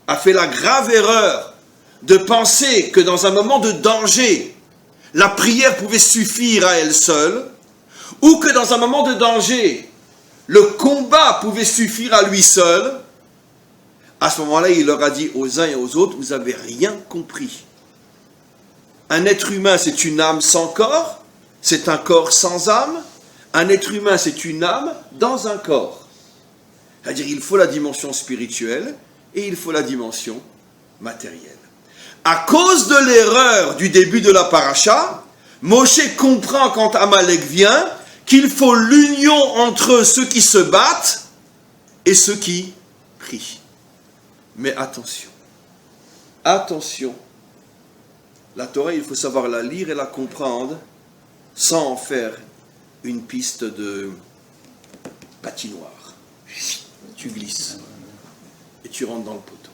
a fait la grave erreur de penser que dans un moment de danger, la prière pouvait suffire à elle seule, ou que dans un moment de danger, le combat pouvait suffire à lui seul, à ce moment-là, il leur a dit aux uns et aux autres, vous n'avez rien compris. Un être humain, c'est une âme sans corps, c'est un corps sans âme. Un être humain, c'est une âme dans un corps. C'est-à-dire, il faut la dimension spirituelle et il faut la dimension matérielle. À cause de l'erreur du début de la paracha, Moshe comprend quand Amalek vient qu'il faut l'union entre ceux qui se battent et ceux qui prient. Mais attention, la Torah, il faut savoir la lire et la comprendre sans en faire une piste de patinoire. Tu glisses et tu rentres dans le poteau.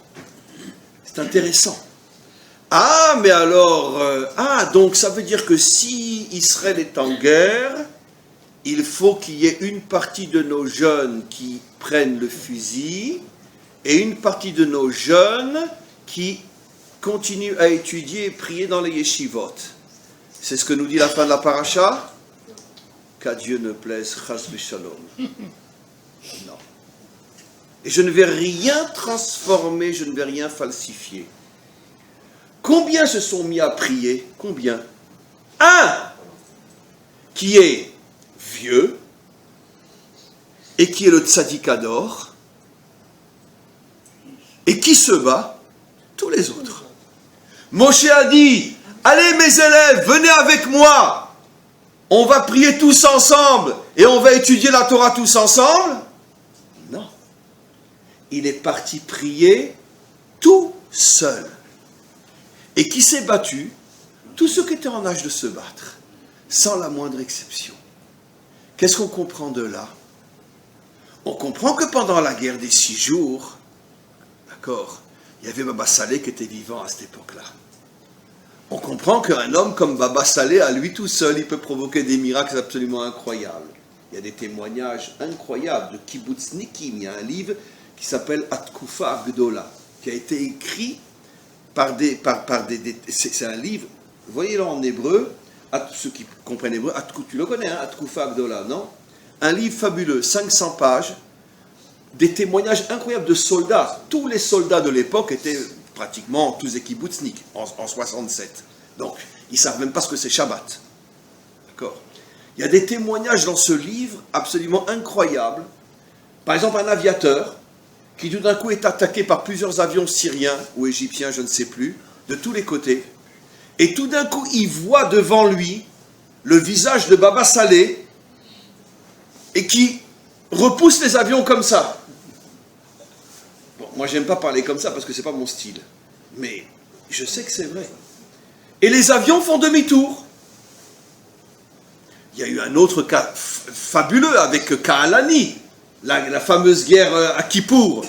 C'est intéressant. Ah, mais alors, donc ça veut dire que si Israël est en guerre, il faut qu'il y ait une partie de nos jeunes qui prennent le fusil et une partie de nos jeunes qui continuent à étudier et prier dans les yeshivot. C'est ce que nous dit la fin de la paracha. Qu'à Dieu ne plaise, chas v'shalom. Non. Et je ne vais rien transformer, je ne vais rien falsifier. Combien se sont mis à prier? Combien? Un qui est vieux, et qui est le tzadikador, et qui se bat? Tous les autres. Moshe a dit, allez mes élèves, venez avec moi, on va prier tous ensemble, et on va étudier la Torah tous ensemble? Non. Il est parti prier tout seul. Et qui s'est battu? Tous ceux qui étaient en âge de se battre, sans la moindre exception. Qu'est-ce qu'on comprend de là? On comprend que pendant la guerre des 6 jours, d'accord, il y avait Baba Salé qui était vivant à cette époque-là. On comprend qu'un homme comme Baba Salé, à lui tout seul, il peut provoquer des miracles absolument incroyables. Il y a des témoignages incroyables de Kibbutznikim. Il y a un livre qui s'appelle Atkufa Agdola, qui a été écrit par des c'est un livre, voyez-le en hébreu, ceux qui comprennent hébreu, tu le connais, hein, Atkufa Agdola, non? Un livre fabuleux, 500 pages, des témoignages incroyables de soldats. Tous les soldats de l'époque étaient pratiquement tous des kibbutzniks en 67. Donc, ils ne savent même pas ce que c'est Shabbat. D'accord. Il y a des témoignages dans ce livre absolument incroyables. Par exemple, un aviateur qui tout d'un coup est attaqué par plusieurs avions syriens ou égyptiens, je ne sais plus, de tous les côtés. Et tout d'un coup, il voit devant lui le visage de Baba Saleh et qui repousse les avions comme ça. Bon, moi, j'aime pas parler comme ça parce que c'est pas mon style. Mais je sais que c'est vrai. Et les avions font demi-tour. Il y a eu un autre cas fabuleux avec Kaalani, la fameuse guerre à Kippour,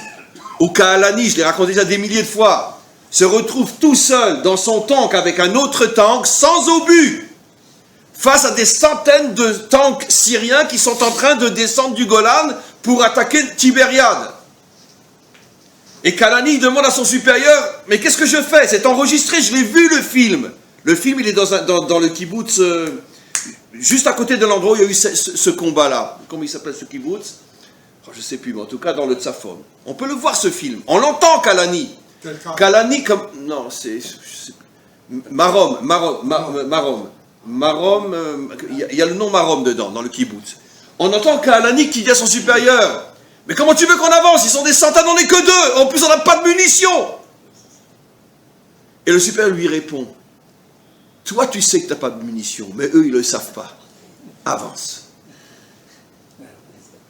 où Kaalani, je l'ai raconté déjà des milliers de fois, se retrouve tout seul dans son tank avec un autre tank, sans obus, face à des centaines de tanks syriens qui sont en train de descendre du Golan pour attaquer Tibériade. Et Kaalani demande à son supérieur, mais qu'est-ce que je fais? C'est enregistré, je l'ai vu le film. Le film, il est dans le kibbutz, juste à côté de l'endroit où il y a eu ce combat-là. Comment il s'appelle ce kibbutz? Je ne sais plus, mais en tout cas dans le Tzafon. On peut le voir ce film. On l'entend, Kaalani. Kaalani comme... Non, c'est... Marom. Il y a le nom Marom dedans, dans le kibbutz. On entend Kaalani qui dit à son supérieur, mais comment tu veux qu'on avance? Ils sont des centaines, on n'est que deux. En plus, on n'a pas de munitions. Et le supérieur lui répond, toi, tu sais que tu n'as pas de munitions, mais eux, ils ne le savent pas. Avance.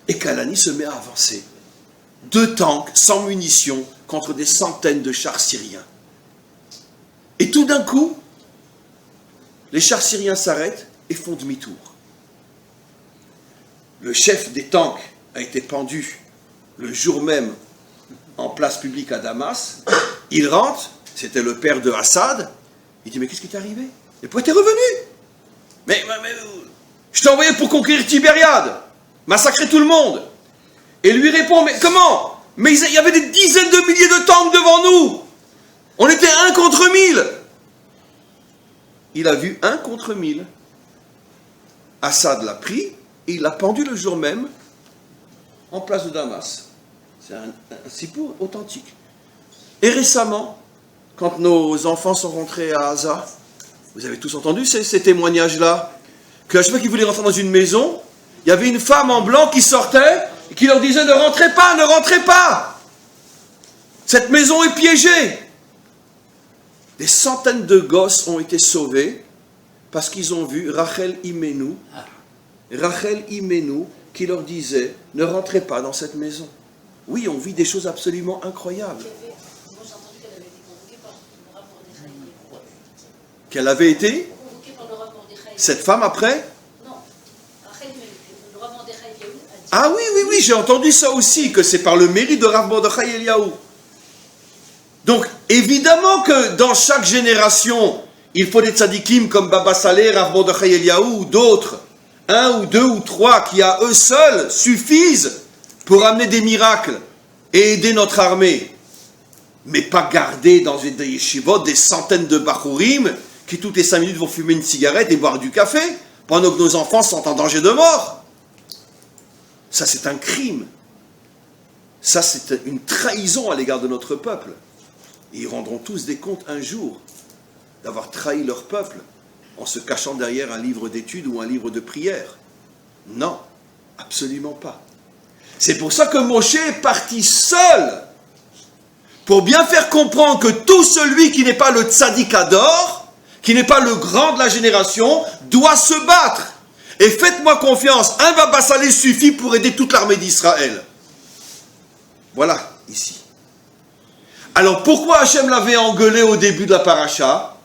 Et Kaalani se met à avancer. 2 tanks sans munitions contre des centaines de chars syriens. Et tout d'un coup, les chars syriens s'arrêtent et font demi-tour. Le chef des tanks a été pendu le jour même en place publique à Damas. Il rentre, c'était le père de Assad. Il dit, mais qu'est-ce qui t'est arrivé? Et pourquoi t'es revenu? mais je t'ai envoyé pour conquérir Tibériade, massacrer tout le monde. Et lui répond, mais comment? Mais il y avait des dizaines de milliers de tanks devant nous. On était 1 contre 1000. Il a vu 1 contre 1000. Assad l'a pris et il l'a pendu le jour même en place de Damas. C'est un sipour authentique. Et récemment, quand nos enfants sont rentrés à Gaza, vous avez tous entendu ces témoignages-là, qu'à chaque fois qu'ils voulaient rentrer dans une maison, il y avait une femme en blanc qui sortait et qui leur disait « Ne rentrez pas, ne rentrez pas! Cette maison est piégée !» Des centaines de gosses ont été sauvés parce qu'ils ont vu Rachel Imenu qui leur disait « Ne rentrez pas dans cette maison. » Oui, on vit des choses absolument incroyables. Qu'elle avait été cette femme après? Ah oui, j'ai entendu ça aussi, que c'est par le mérite de Rav Mordechai Eliyahu. Donc, évidemment que dans chaque génération, il faut des tzadikim comme Baba Saleh, Rav Mordechai Eliyahu ou d'autres, 1 ou 2 ou 3 qui à eux seuls suffisent pour amener des miracles et aider notre armée. Mais pas garder dans des yeshivot des centaines de bachourim qui toutes les 5 minutes vont fumer une cigarette et boire du café pendant que nos enfants sont en danger de mort. Ça, c'est un crime. Ça, c'est une trahison à l'égard de notre peuple. Et ils rendront tous des comptes un jour d'avoir trahi leur peuple en se cachant derrière un livre d'études ou un livre de prière. Non, absolument pas. C'est pour ça que Moshe est parti seul, pour bien faire comprendre que tout celui qui n'est pas le tzaddik Hador, qui n'est pas le grand de la génération, doit se battre. Et faites-moi confiance, un Baba Saleh suffit pour aider toute l'armée d'Israël. Voilà, ici. Alors pourquoi Hachem l'avait engueulé au début de la paracha?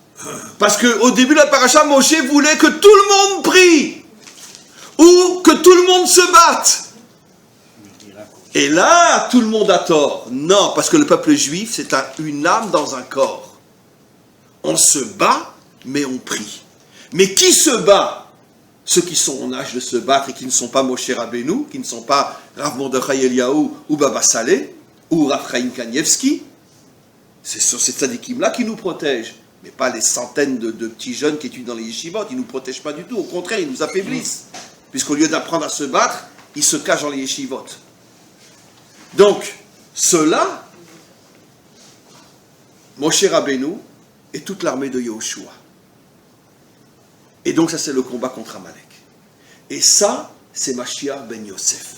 Parce qu'au début de la paracha, Moshe voulait que tout le monde prie, ou que tout le monde se batte. Et là, tout le monde a tort. Non, parce que le peuple juif, c'est une âme dans un corps. On se bat, mais on prie. Mais qui se bat? Ceux qui sont en âge de se battre et qui ne sont pas Moshe Rabbeinu, qui ne sont pas Rav Mordechai Eliyahu ou Baba Saleh, ou Rav Chaim Kanievski, c'est sur ces tzadikim-là qui nous protègent. Mais pas les centaines de petits jeunes qui étudient dans les yeshivot, ils ne nous protègent pas du tout. Au contraire, ils nous affaiblissent. Puisqu'au lieu d'apprendre à se battre, ils se cachent dans les yeshivot. Donc, ceux-là, Moshe Rabbeinu et toute l'armée de Yehoshua. Et donc ça c'est le combat contre Amalek. Et ça, c'est Mashiach ben Yosef.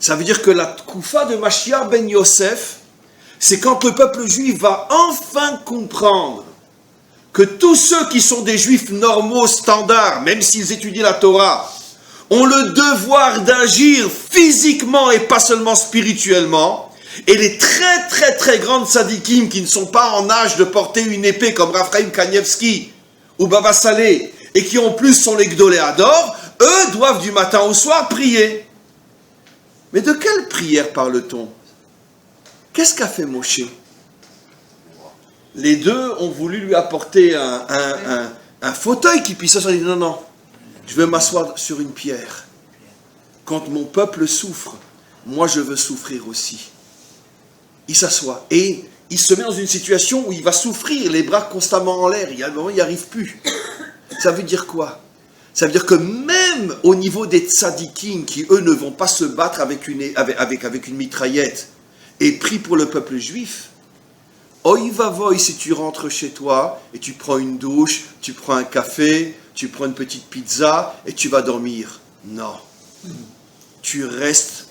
Ça veut dire que la Tkoufa de Mashiach ben Yosef, c'est quand le peuple juif va enfin comprendre que tous ceux qui sont des juifs normaux, standards, même s'ils étudient la Torah, ont le devoir d'agir physiquement et pas seulement spirituellement. Et les très très très grandes tzadikim qui ne sont pas en âge de porter une épée comme Raphaïm Kanievski ou Baba Saleh et qui en plus sont les Gdolé Hador, eux doivent du matin au soir prier. Mais de quelle prière parle-t-on? Qu'est-ce qu'a fait Moshe? Les deux ont voulu lui apporter un fauteuil qui puisse s'asseoir. Il dit non, je vais m'asseoir sur une pierre. Quand mon peuple souffre, moi je veux souffrir aussi. Il s'assoit et il se met dans une situation où il va souffrir, les bras constamment en l'air. Il y a un moment, il n'y arrive plus. Ça veut dire quoi? Ça veut dire que même au niveau des tzadikim qui, eux, ne vont pas se battre avec une mitraillette et prient pour le peuple juif, oi va voy si tu rentres chez toi et tu prends une douche, tu prends un café, tu prends une petite pizza et tu vas dormir. Non. Tu restes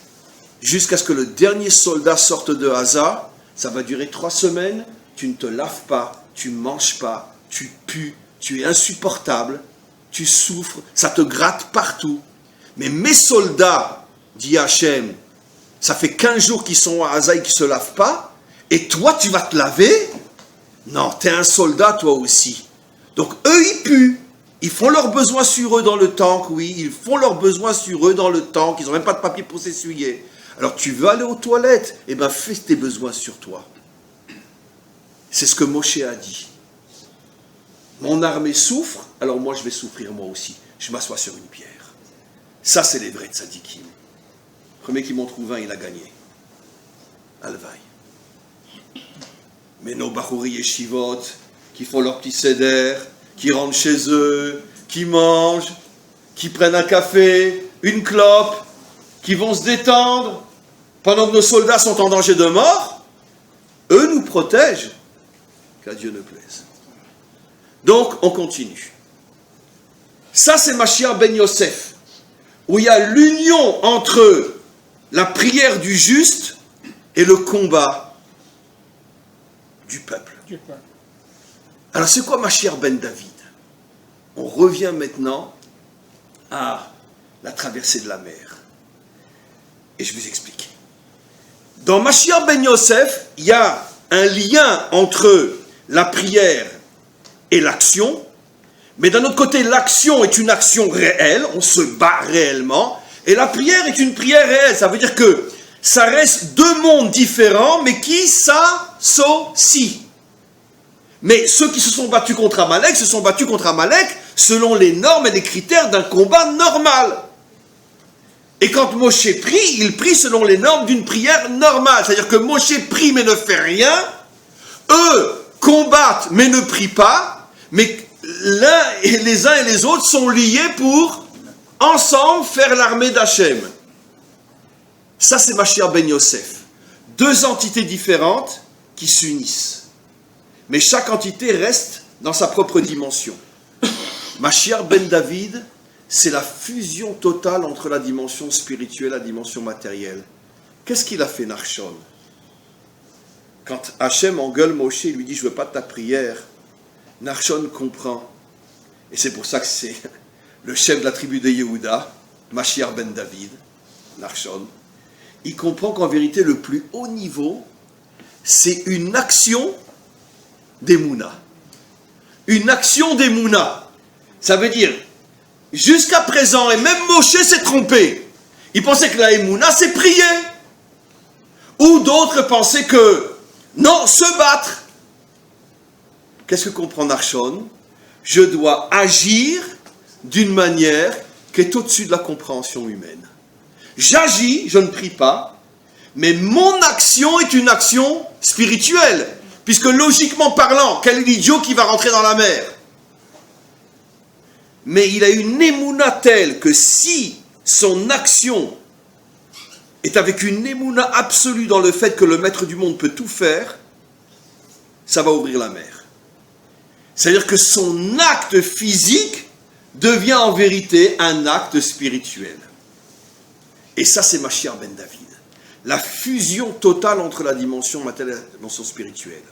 jusqu'à ce que le dernier soldat sorte de Gaza. Ça va durer 3 semaines. Tu ne te laves pas, tu ne manges pas, tu pues, tu es insupportable, tu souffres, ça te gratte partout. Mais mes soldats, dit Hachem, ça fait 15 jours qu'ils sont à Gaza et qu'ils ne se lavent pas, et toi tu vas te laver? Non, tu es un soldat toi aussi. Donc eux ils puent, ils font leurs besoins sur eux dans le tank, oui, ils font leurs besoins sur eux dans le tank, ils n'ont même pas de papier pour s'essuyer. Alors tu veux aller aux toilettes, eh bien fais tes besoins sur toi. C'est ce que Moshe a dit. Mon armée souffre, alors moi je vais souffrir moi aussi. Je m'assois sur une pierre. Ça c'est les vrais tzadikim. Le premier qui m'en trouve un, il a gagné. Alvaï. Mais nos bachouri yeshivot, qui font leur petit seder, qui rentrent chez eux, qui mangent, qui prennent un café, une clope, qui vont se détendre, pendant que nos soldats sont en danger de mort, eux nous protègent, qu'à Dieu ne plaise. Donc, on continue. Ça, c'est Mashiach ben Yosef, où il y a l'union entre la prière du juste et le combat du peuple. Alors, c'est quoi Mashiach ben David? On revient maintenant à la traversée de la mer. Et je vous explique. Dans Mashiach ben Yosef, il y a un lien entre la prière et l'action, mais d'un autre côté, l'action est une action réelle, on se bat réellement, et la prière est une prière réelle. Ça veut dire que ça reste 2 mondes différents, mais qui s'associent. Mais ceux qui se sont battus contre Amalek se sont battus contre Amalek selon les normes et les critères d'un combat normal. Et quand Moshe prie, il prie selon les normes d'une prière normale. C'est-à-dire que Moshe prie mais ne fait rien. Eux combattent mais ne prient pas. Mais les uns et les autres sont liés pour, ensemble, faire l'armée d'Hachem. Ça, c'est Mashiach ben Yosef. 2 entités différentes qui s'unissent. Mais chaque entité reste dans sa propre dimension. Mashiach ben David, c'est la fusion totale entre la dimension spirituelle et la dimension matérielle. Qu'est-ce qu'il a fait, Nachshon? Quand Hachem engueule Moshe, il lui dit « Je ne veux pas de ta prière », Nachshon comprend. Et c'est pour ça que c'est le chef de la tribu de Yehuda, Mashiach ben David, Nachshon. Il comprend qu'en vérité, le plus haut niveau, c'est une action d'Emouna. Une action d'Emouna. Ça veut dire, jusqu'à présent, et même Moshe s'est trompé. Il pensait que la Emouna, c'est prier. Ou d'autres pensaient que, non, se battre. Qu'est-ce que comprend Nachshon? Je dois agir d'une manière qui est au-dessus de la compréhension humaine. J'agis, je ne prie pas, mais mon action est une action spirituelle. Puisque logiquement parlant, quel est l'idiot qui va rentrer dans la mer? Mais il a une émouna telle que si son action est avec une émouna absolue dans le fait que le maître du monde peut tout faire, ça va ouvrir la mer. C'est-à-dire que son acte physique devient en vérité un acte spirituel. Et ça, c'est Mashiach ben David. La fusion totale entre la dimension matérielle et la dimension spirituelle.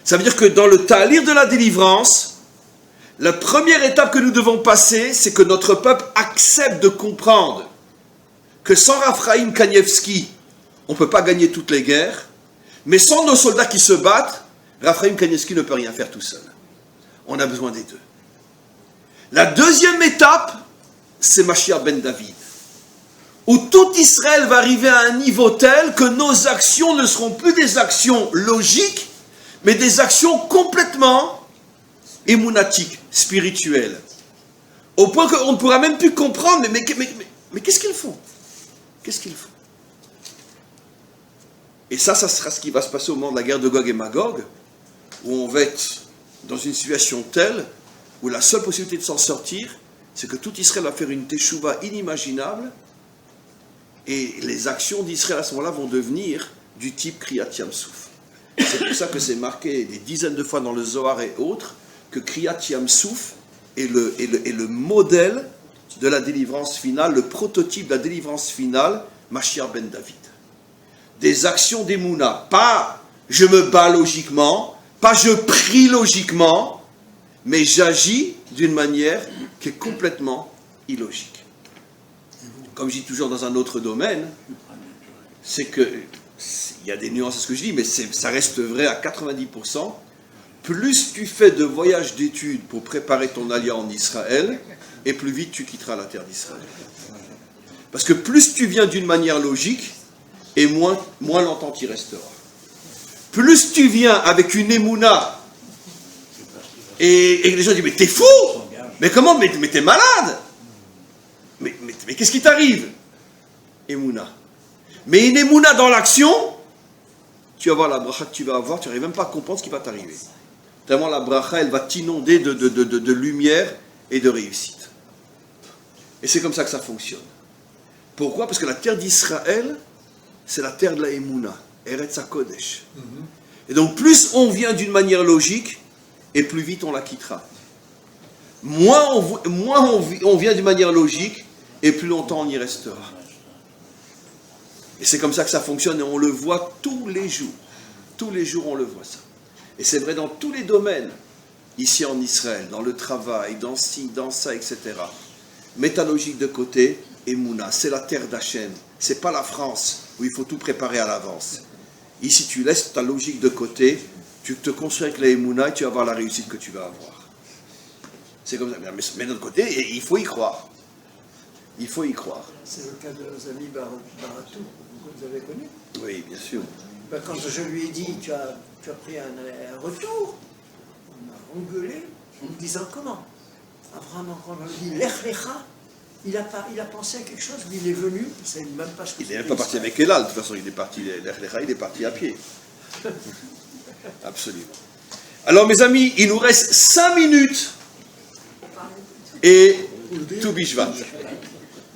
Ça veut dire que dans le ta'alir de la délivrance, la première étape que nous devons passer, c'est que notre peuple accepte de comprendre que sans Raphaïm Kanievski, on ne peut pas gagner toutes les guerres, mais sans nos soldats qui se battent, Raphaïm Kanievski ne peut rien faire tout seul. On a besoin des deux. La deuxième étape, c'est Mashiach ben David, où tout Israël va arriver à un niveau tel que nos actions ne seront plus des actions logiques, mais des actions complètement émounatiques, spirituelles. Au point qu'on ne pourra même plus comprendre, mais qu'est-ce qu'ils font? Qu'est-ce qu'ils font? Et ça sera ce qui va se passer au moment de la guerre de Gog et Magog, où on va être dans une situation telle, où la seule possibilité de s'en sortir, c'est que tout Israël va faire une teshuva inimaginable, et les actions d'Israël à ce moment-là vont devenir du type Kriyat Yam-Souf. C'est pour ça que c'est marqué des dizaines de fois dans le Zohar et autres, que Kriyat Yam-Souf est le modèle de la délivrance finale, le prototype de la délivrance finale, Mashiach ben David. Des actions d'Emouna, pas je me bats logiquement, pas je prie logiquement, mais j'agis d'une manière qui est complètement illogique. Comme je dis toujours dans un autre domaine, c'est que, il y a des nuances à ce que je dis, mais ça reste vrai à 90%, plus tu fais de voyages d'études pour préparer ton alliance en Israël, et plus vite tu quitteras la terre d'Israël. Parce que plus tu viens d'une manière logique, et moins longtemps tu y resteras. Plus tu viens avec une émouna, et les gens disent, mais t'es fou! Mais comment? Mais t'es malade! Mais qu'est-ce qui t'arrive? Emouna. Mais une Emouna dans l'action, tu vas voir la bracha que tu vas avoir, tu n'arrives même pas à comprendre ce qui va t'arriver. Tellement la bracha, elle va t'inonder de lumière et de réussite. Et c'est comme ça que ça fonctionne. Pourquoi? Parce que la terre d'Israël, c'est la terre de la Emouna, Eretz HaKodesh. Et donc plus on vient d'une manière logique, et plus vite on la quittera. Moins on vient d'une manière logique, et plus longtemps on y restera. Et c'est comme ça que ça fonctionne, et on le voit tous les jours. Tous les jours on le voit ça. Et c'est vrai dans tous les domaines, ici en Israël, dans le travail, dans ci, dans ça, etc. Mets ta logique de côté, Emouna, c'est la terre d'Hachem. C'est pas la France, où il faut tout préparer à l'avance. Ici tu laisses ta logique de côté, tu te construis avec la Emouna, et tu vas avoir la réussite que tu vas avoir. C'est comme ça. Mais de l'autre côté, il faut y croire. Il faut y croire. C'est le cas de nos amis Baratou, vous avez connu? Oui, bien sûr. Ben, quand je lui ai dit, tu as pris un retour, on a engueulé en me disant comment? Abraham, quand on lui dit Lech Lecha, il a pensé à quelque chose, il est venu, il ne savait même pas ce que il n'est même pas parti avec Elal, de toute façon, il est parti, Lech Lecha, il est parti à pied. Absolument. Alors, mes amis, il nous reste 5 minutes et tout bishvat.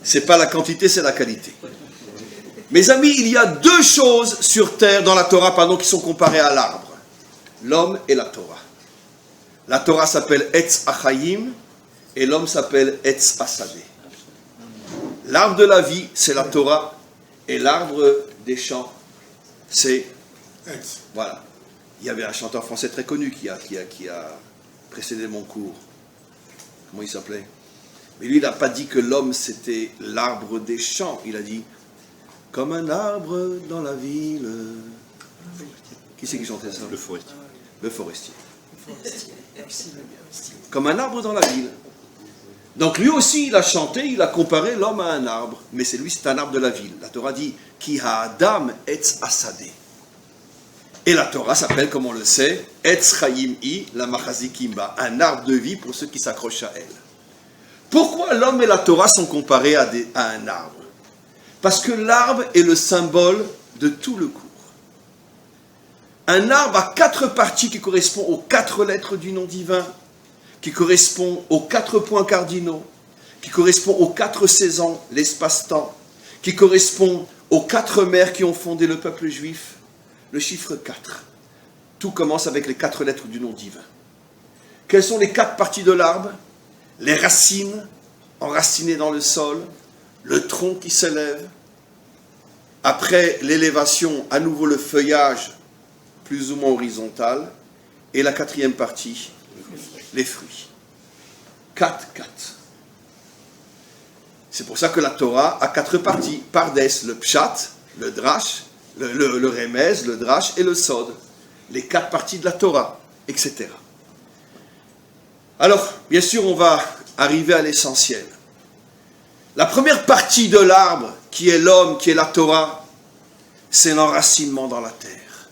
C'est pas la quantité, c'est la qualité. Mes amis, il y a 2 choses sur terre, dans la Torah, qui sont comparées à l'arbre. L'homme et la Torah. La Torah s'appelle Etz Achayim et l'homme s'appelle Etz Asadeh. L'arbre de la vie, c'est la Torah, et l'arbre des champs, c'est... Voilà. Il y avait un chanteur français très connu qui a précédé mon cours. Comment il s'appelait? Mais lui, il n'a pas dit que l'homme, c'était l'arbre des champs. Il a dit, comme un arbre dans la ville. Qui c'est qui chantait ça? Le forestier. Le forestier. Comme un arbre dans la ville. Donc lui aussi, il a chanté, il a comparé l'homme à un arbre. Mais c'est lui, c'est un arbre de la ville. La Torah dit, Ki ha'adam etz asadeh. Et la Torah s'appelle, comme on le sait, Etz Chaim I, la Machazikimba, un arbre de vie pour ceux qui s'accrochent à elle. Pourquoi l'homme et la Torah sont comparés à un arbre? Parce que l'arbre est le symbole de tout le cours. Un arbre a 4 parties qui correspondent aux 4 lettres du nom divin, qui correspondent aux 4 points cardinaux, qui correspondent aux 4 saisons, l'espace-temps, qui correspondent aux 4 mères qui ont fondé le peuple juif. Le chiffre 4. Tout commence avec les 4 lettres du nom divin. Quelles sont les 4 parties de l'arbre? les racines enracinées dans le sol, le tronc qui s'élève. Après l'élévation, à nouveau le feuillage plus ou moins horizontal. Et la quatrième partie, les fruits. 4. C'est pour ça que la Torah a 4 parties. Pardes, le pshat, le drash, le remez, le drash et le sod. Les 4 parties de la Torah, etc. Alors, bien sûr, on va arriver à l'essentiel. La première partie de l'arbre, qui est l'homme, qui est la Torah, c'est l'enracinement dans la terre.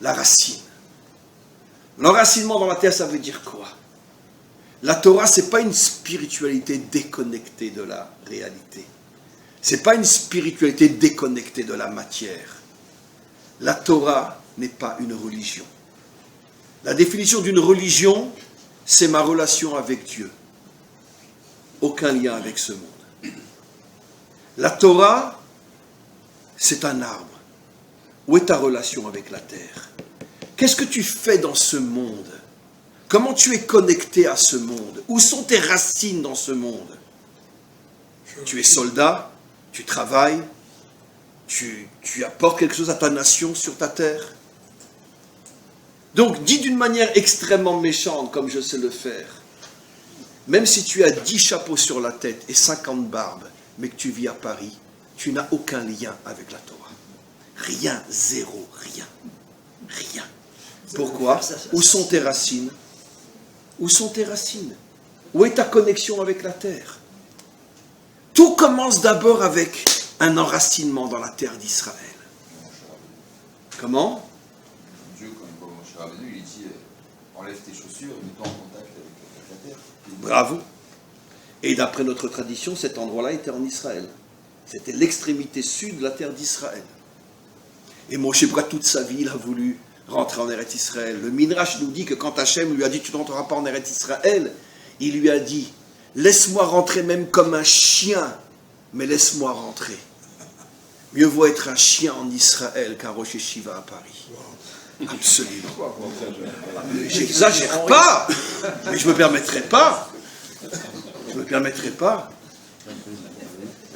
La racine. L'enracinement dans la terre, ça veut dire quoi? La Torah, ce n'est pas une spiritualité déconnectée de la réalité. Ce n'est pas une spiritualité déconnectée de la matière. La Torah n'est pas une religion. La définition d'une religion, c'est ma relation avec Dieu. Aucun lien avec ce monde. La Torah, c'est un arbre. Où est ta relation avec la terre? Qu'est-ce que tu fais dans ce monde? Comment tu es connecté à ce monde? Où sont tes racines dans ce monde? Tu es soldat, tu travailles, tu apportes quelque chose à ta nation sur ta terre. Donc, dit d'une manière extrêmement méchante, comme je sais le faire, même si tu as 10 chapeaux sur la tête et 50 barbes, mais que tu vis à Paris, tu n'as aucun lien avec la Torah. Rien, zéro, rien. Rien. Pourquoi? Où sont tes racines? Où sont tes racines? Où est ta connexion avec la terre? Tout commence d'abord avec un enracinement dans la terre d'Israël. Comment? Dieu, quand il voit Moshe Rabbeinu, il dit enlève tes chaussures et mets-toi en contact avec la terre. Bravo. Et d'après notre tradition, cet endroit-là était en Israël. C'était l'extrémité sud de la terre d'Israël. Et Moshe, toute sa vie, il a voulu rentrer en Eretz Israël. Le Midrash nous dit que quand Hachem lui a dit tu ne rentreras pas en Eretz Israël, il lui a dit laisse-moi rentrer même comme un chien, mais laisse-moi rentrer. Mieux vaut être un chien en Israël qu'un Rosh Yeshiva à Paris. Absolument. J'exagère pas, mais je ne me permettrai pas. Je ne me permettrai pas.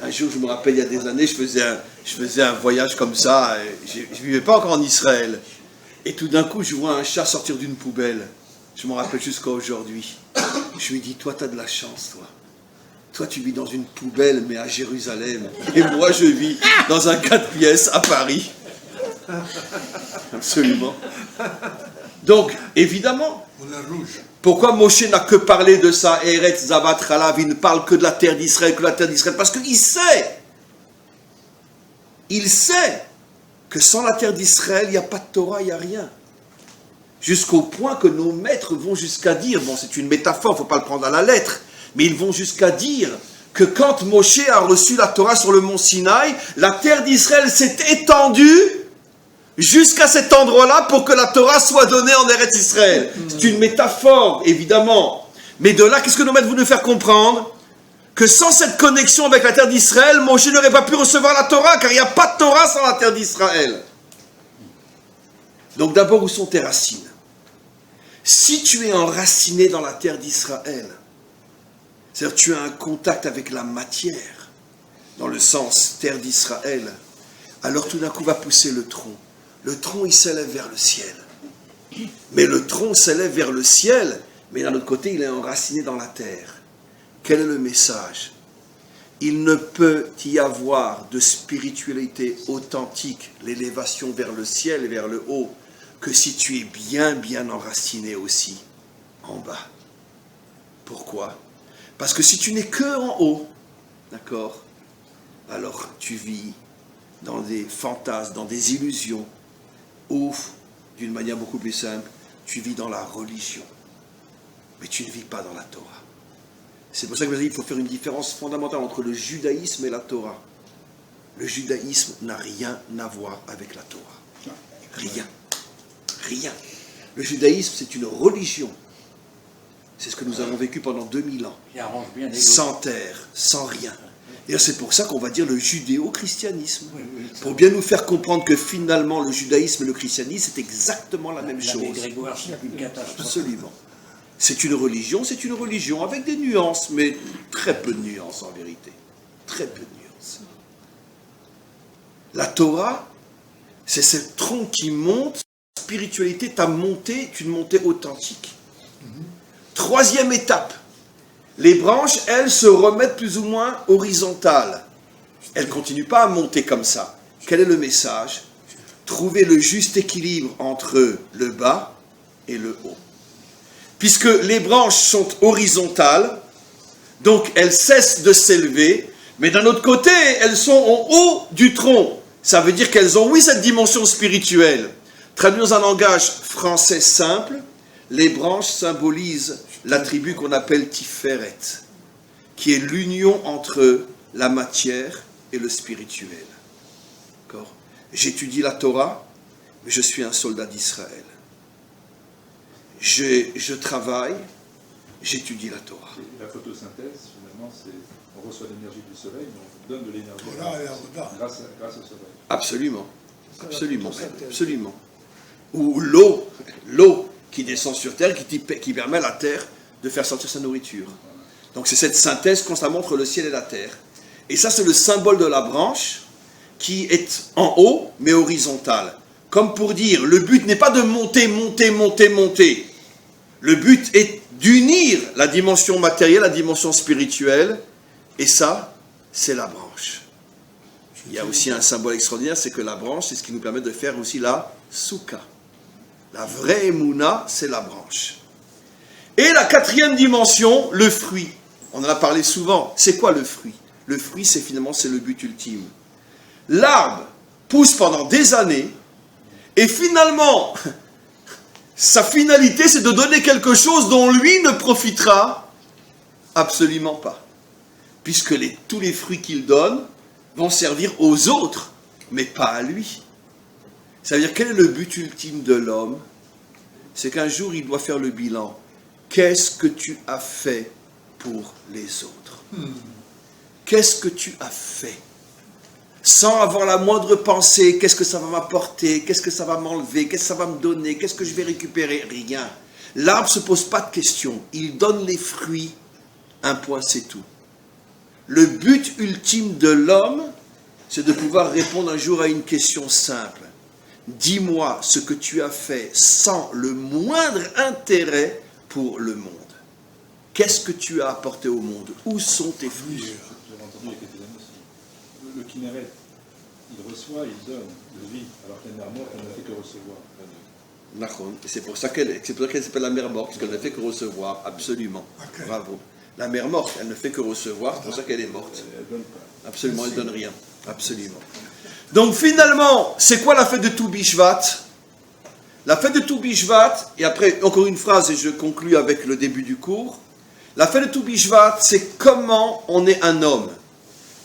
Un jour, je me rappelle, il y a des années, je faisais un voyage comme ça, et je ne vivais pas encore en Israël. Et tout d'un coup, je vois un chat sortir d'une poubelle. Je m'en rappelle jusqu'à aujourd'hui. Je lui dis, toi, tu as de la chance, toi. Toi, tu vis dans une poubelle, mais à Jérusalem. Et moi, je vis dans un 4 pièces à Paris. Absolument. Donc, évidemment, pourquoi Moshe n'a que parlé de ça, Eretz Zavat Chalav, il ne parle que de la terre d'Israël, parce qu'il sait que sans la terre d'Israël, il n'y a pas de Torah, il n'y a rien. Jusqu'au point que nos maîtres vont jusqu'à dire, bon, c'est une métaphore, il ne faut pas le prendre à la lettre, mais ils vont jusqu'à dire que quand Moshe a reçu la Torah sur le mont Sinaï, la terre d'Israël s'est étendue jusqu'à cet endroit-là pour que la Torah soit donnée en Eretz Israël. C'est une métaphore, évidemment. Mais de là, qu'est-ce que nos maîtres voulaient nous faire comprendre? Que sans cette connexion avec la terre d'Israël, Moshe n'aurait pas pu recevoir la Torah, car il n'y a pas de Torah sans la terre d'Israël. Donc d'abord, où sont tes racines? Si tu es enraciné dans la terre d'Israël, c'est-à-dire tu as un contact avec la matière, dans le sens terre d'Israël, alors tout d'un coup va pousser le tronc. Le tronc, il s'élève vers le ciel. Mais le tronc s'élève vers le ciel, mais d'un autre côté, il est enraciné dans la terre. Quel est le message? Il ne peut y avoir de spiritualité authentique, l'élévation vers le ciel et vers le haut, que si tu es bien enraciné aussi en bas. Pourquoi? Parce que si tu n'es que en haut, d'accord, alors tu vis dans des fantasmes, dans des illusions, ou, d'une manière beaucoup plus simple, tu vis dans la religion, mais tu ne vis pas dans la Torah. C'est pour ça que il faut faire une différence fondamentale entre le judaïsme et la Torah. Le judaïsme n'a rien à voir avec la Torah. Rien. Le judaïsme, c'est une religion. C'est ce que nous avons vécu pendant 2000 ans. Sans terre, sans rien. Et c'est pour ça qu'on va dire le judéo-christianisme. Pour bien nous faire comprendre que finalement, le judaïsme et le christianisme, c'est exactement la même chose. Grégoire, c'est une catastrophe. Absolument. c'est une religion avec des nuances, mais très peu de nuances en vérité. Très peu de nuances. La Torah, c'est ce tronc qui monte. La spiritualité, ta montée est une montée authentique. Troisième étape. Les branches, elles, se remettent plus ou moins horizontales. Elles ne continuent pas à monter comme ça. Quel est le message? Trouver le juste équilibre entre le bas et le haut. Puisque les branches sont horizontales, donc elles cessent de s'élever, mais d'un autre côté, elles sont en haut du tronc. Ça veut dire qu'elles ont, oui, cette dimension spirituelle. Traduit dans un langage français simple, les branches symbolisent l'attribut qu'on appelle Tiferet, qui est l'union entre la matière et le spirituel. D'accord ? J'étudie la Torah, mais je suis un soldat d'Israël. Je travaille, j'étudie la Torah. Et la photosynthèse, finalement, c'est on reçoit l'énergie du soleil, mais on donne de l'énergie grâce au soleil. Absolument, absolument. Ou l'eau qui descend sur terre, qui permet à la terre de faire sortir sa nourriture. Donc c'est cette synthèse constamment entre le ciel et la terre. Et ça, c'est le symbole de la branche qui est en haut, mais horizontale. Comme pour dire, le but n'est pas de monter. Le but est d'unir la dimension matérielle, la dimension spirituelle, et ça, c'est la branche. Il y a aussi un symbole extraordinaire, c'est que la branche, c'est ce qui nous permet de faire aussi la soukha. La vraie Emouna, c'est la branche. Et la quatrième dimension, le fruit. On en a parlé souvent. C'est quoi le fruit? Le fruit, c'est finalement, c'est le but ultime. L'arbre pousse pendant des années, et finalement, sa finalité, c'est de donner quelque chose dont lui ne profitera absolument pas. Puisque tous les fruits qu'il donne vont servir aux autres, mais pas à lui. Ça veut dire, quel est le but ultime de l'homme? C'est qu'un jour, il doit faire le bilan. Qu'est-ce que tu as fait pour les autres? Qu'est-ce que tu as fait? Sans avoir la moindre pensée, qu'est-ce que ça va m'apporter? Qu'est-ce que ça va m'enlever? Qu'est-ce que ça va me donner? Qu'est-ce que je vais récupérer? Rien. L'arbre ne se pose pas de questions. Il donne les fruits. Un point, c'est tout. Le but ultime de l'homme, c'est de pouvoir répondre un jour à une question simple. Dis-moi ce que tu as fait sans le moindre intérêt pour le monde. Qu'est-ce que tu as apporté au monde? Où sont tes fruits? J'avais entendu il y a quelques années aussi. Le Kinneret, il reçoit, il donne, il vit, alors que la mer morte, elle ne fait que recevoir. C'est pour ça qu'elle s'appelle la mer morte, parce qu'elle ne fait que recevoir, absolument. Okay. Bravo. La mer morte, elle ne fait que recevoir, c'est pour ça qu'elle est morte. Elle donne pas. Absolument, elle ne donne rien. Absolument. Donc finalement, c'est quoi la fête de Tou Bishvat? La fête de Tou Bishvat, et après encore une phrase et je conclus avec le début du cours. La fête de Tou Bishvat, c'est comment on est un homme.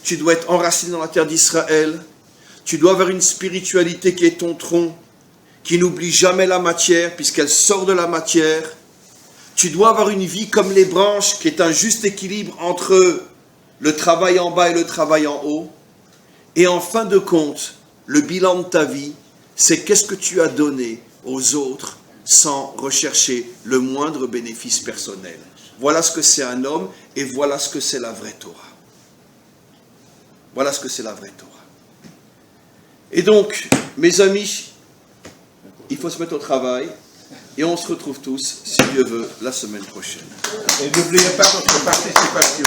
Tu dois être enraciné dans la terre d'Israël, tu dois avoir une spiritualité qui est ton tronc, qui n'oublie jamais la matière puisqu'elle sort de la matière. Tu dois avoir une vie comme les branches, qui est un juste équilibre entre le travail en bas et le travail en haut. Et en fin de compte, le bilan de ta vie, c'est qu'est-ce que tu as donné aux autres sans rechercher le moindre bénéfice personnel. Voilà ce que c'est un homme et voilà ce que c'est la vraie Torah. Voilà ce que c'est la vraie Torah. Et donc, mes amis, il faut se mettre au travail et on se retrouve tous, si Dieu veut, la semaine prochaine. Et n'oubliez pas votre participation.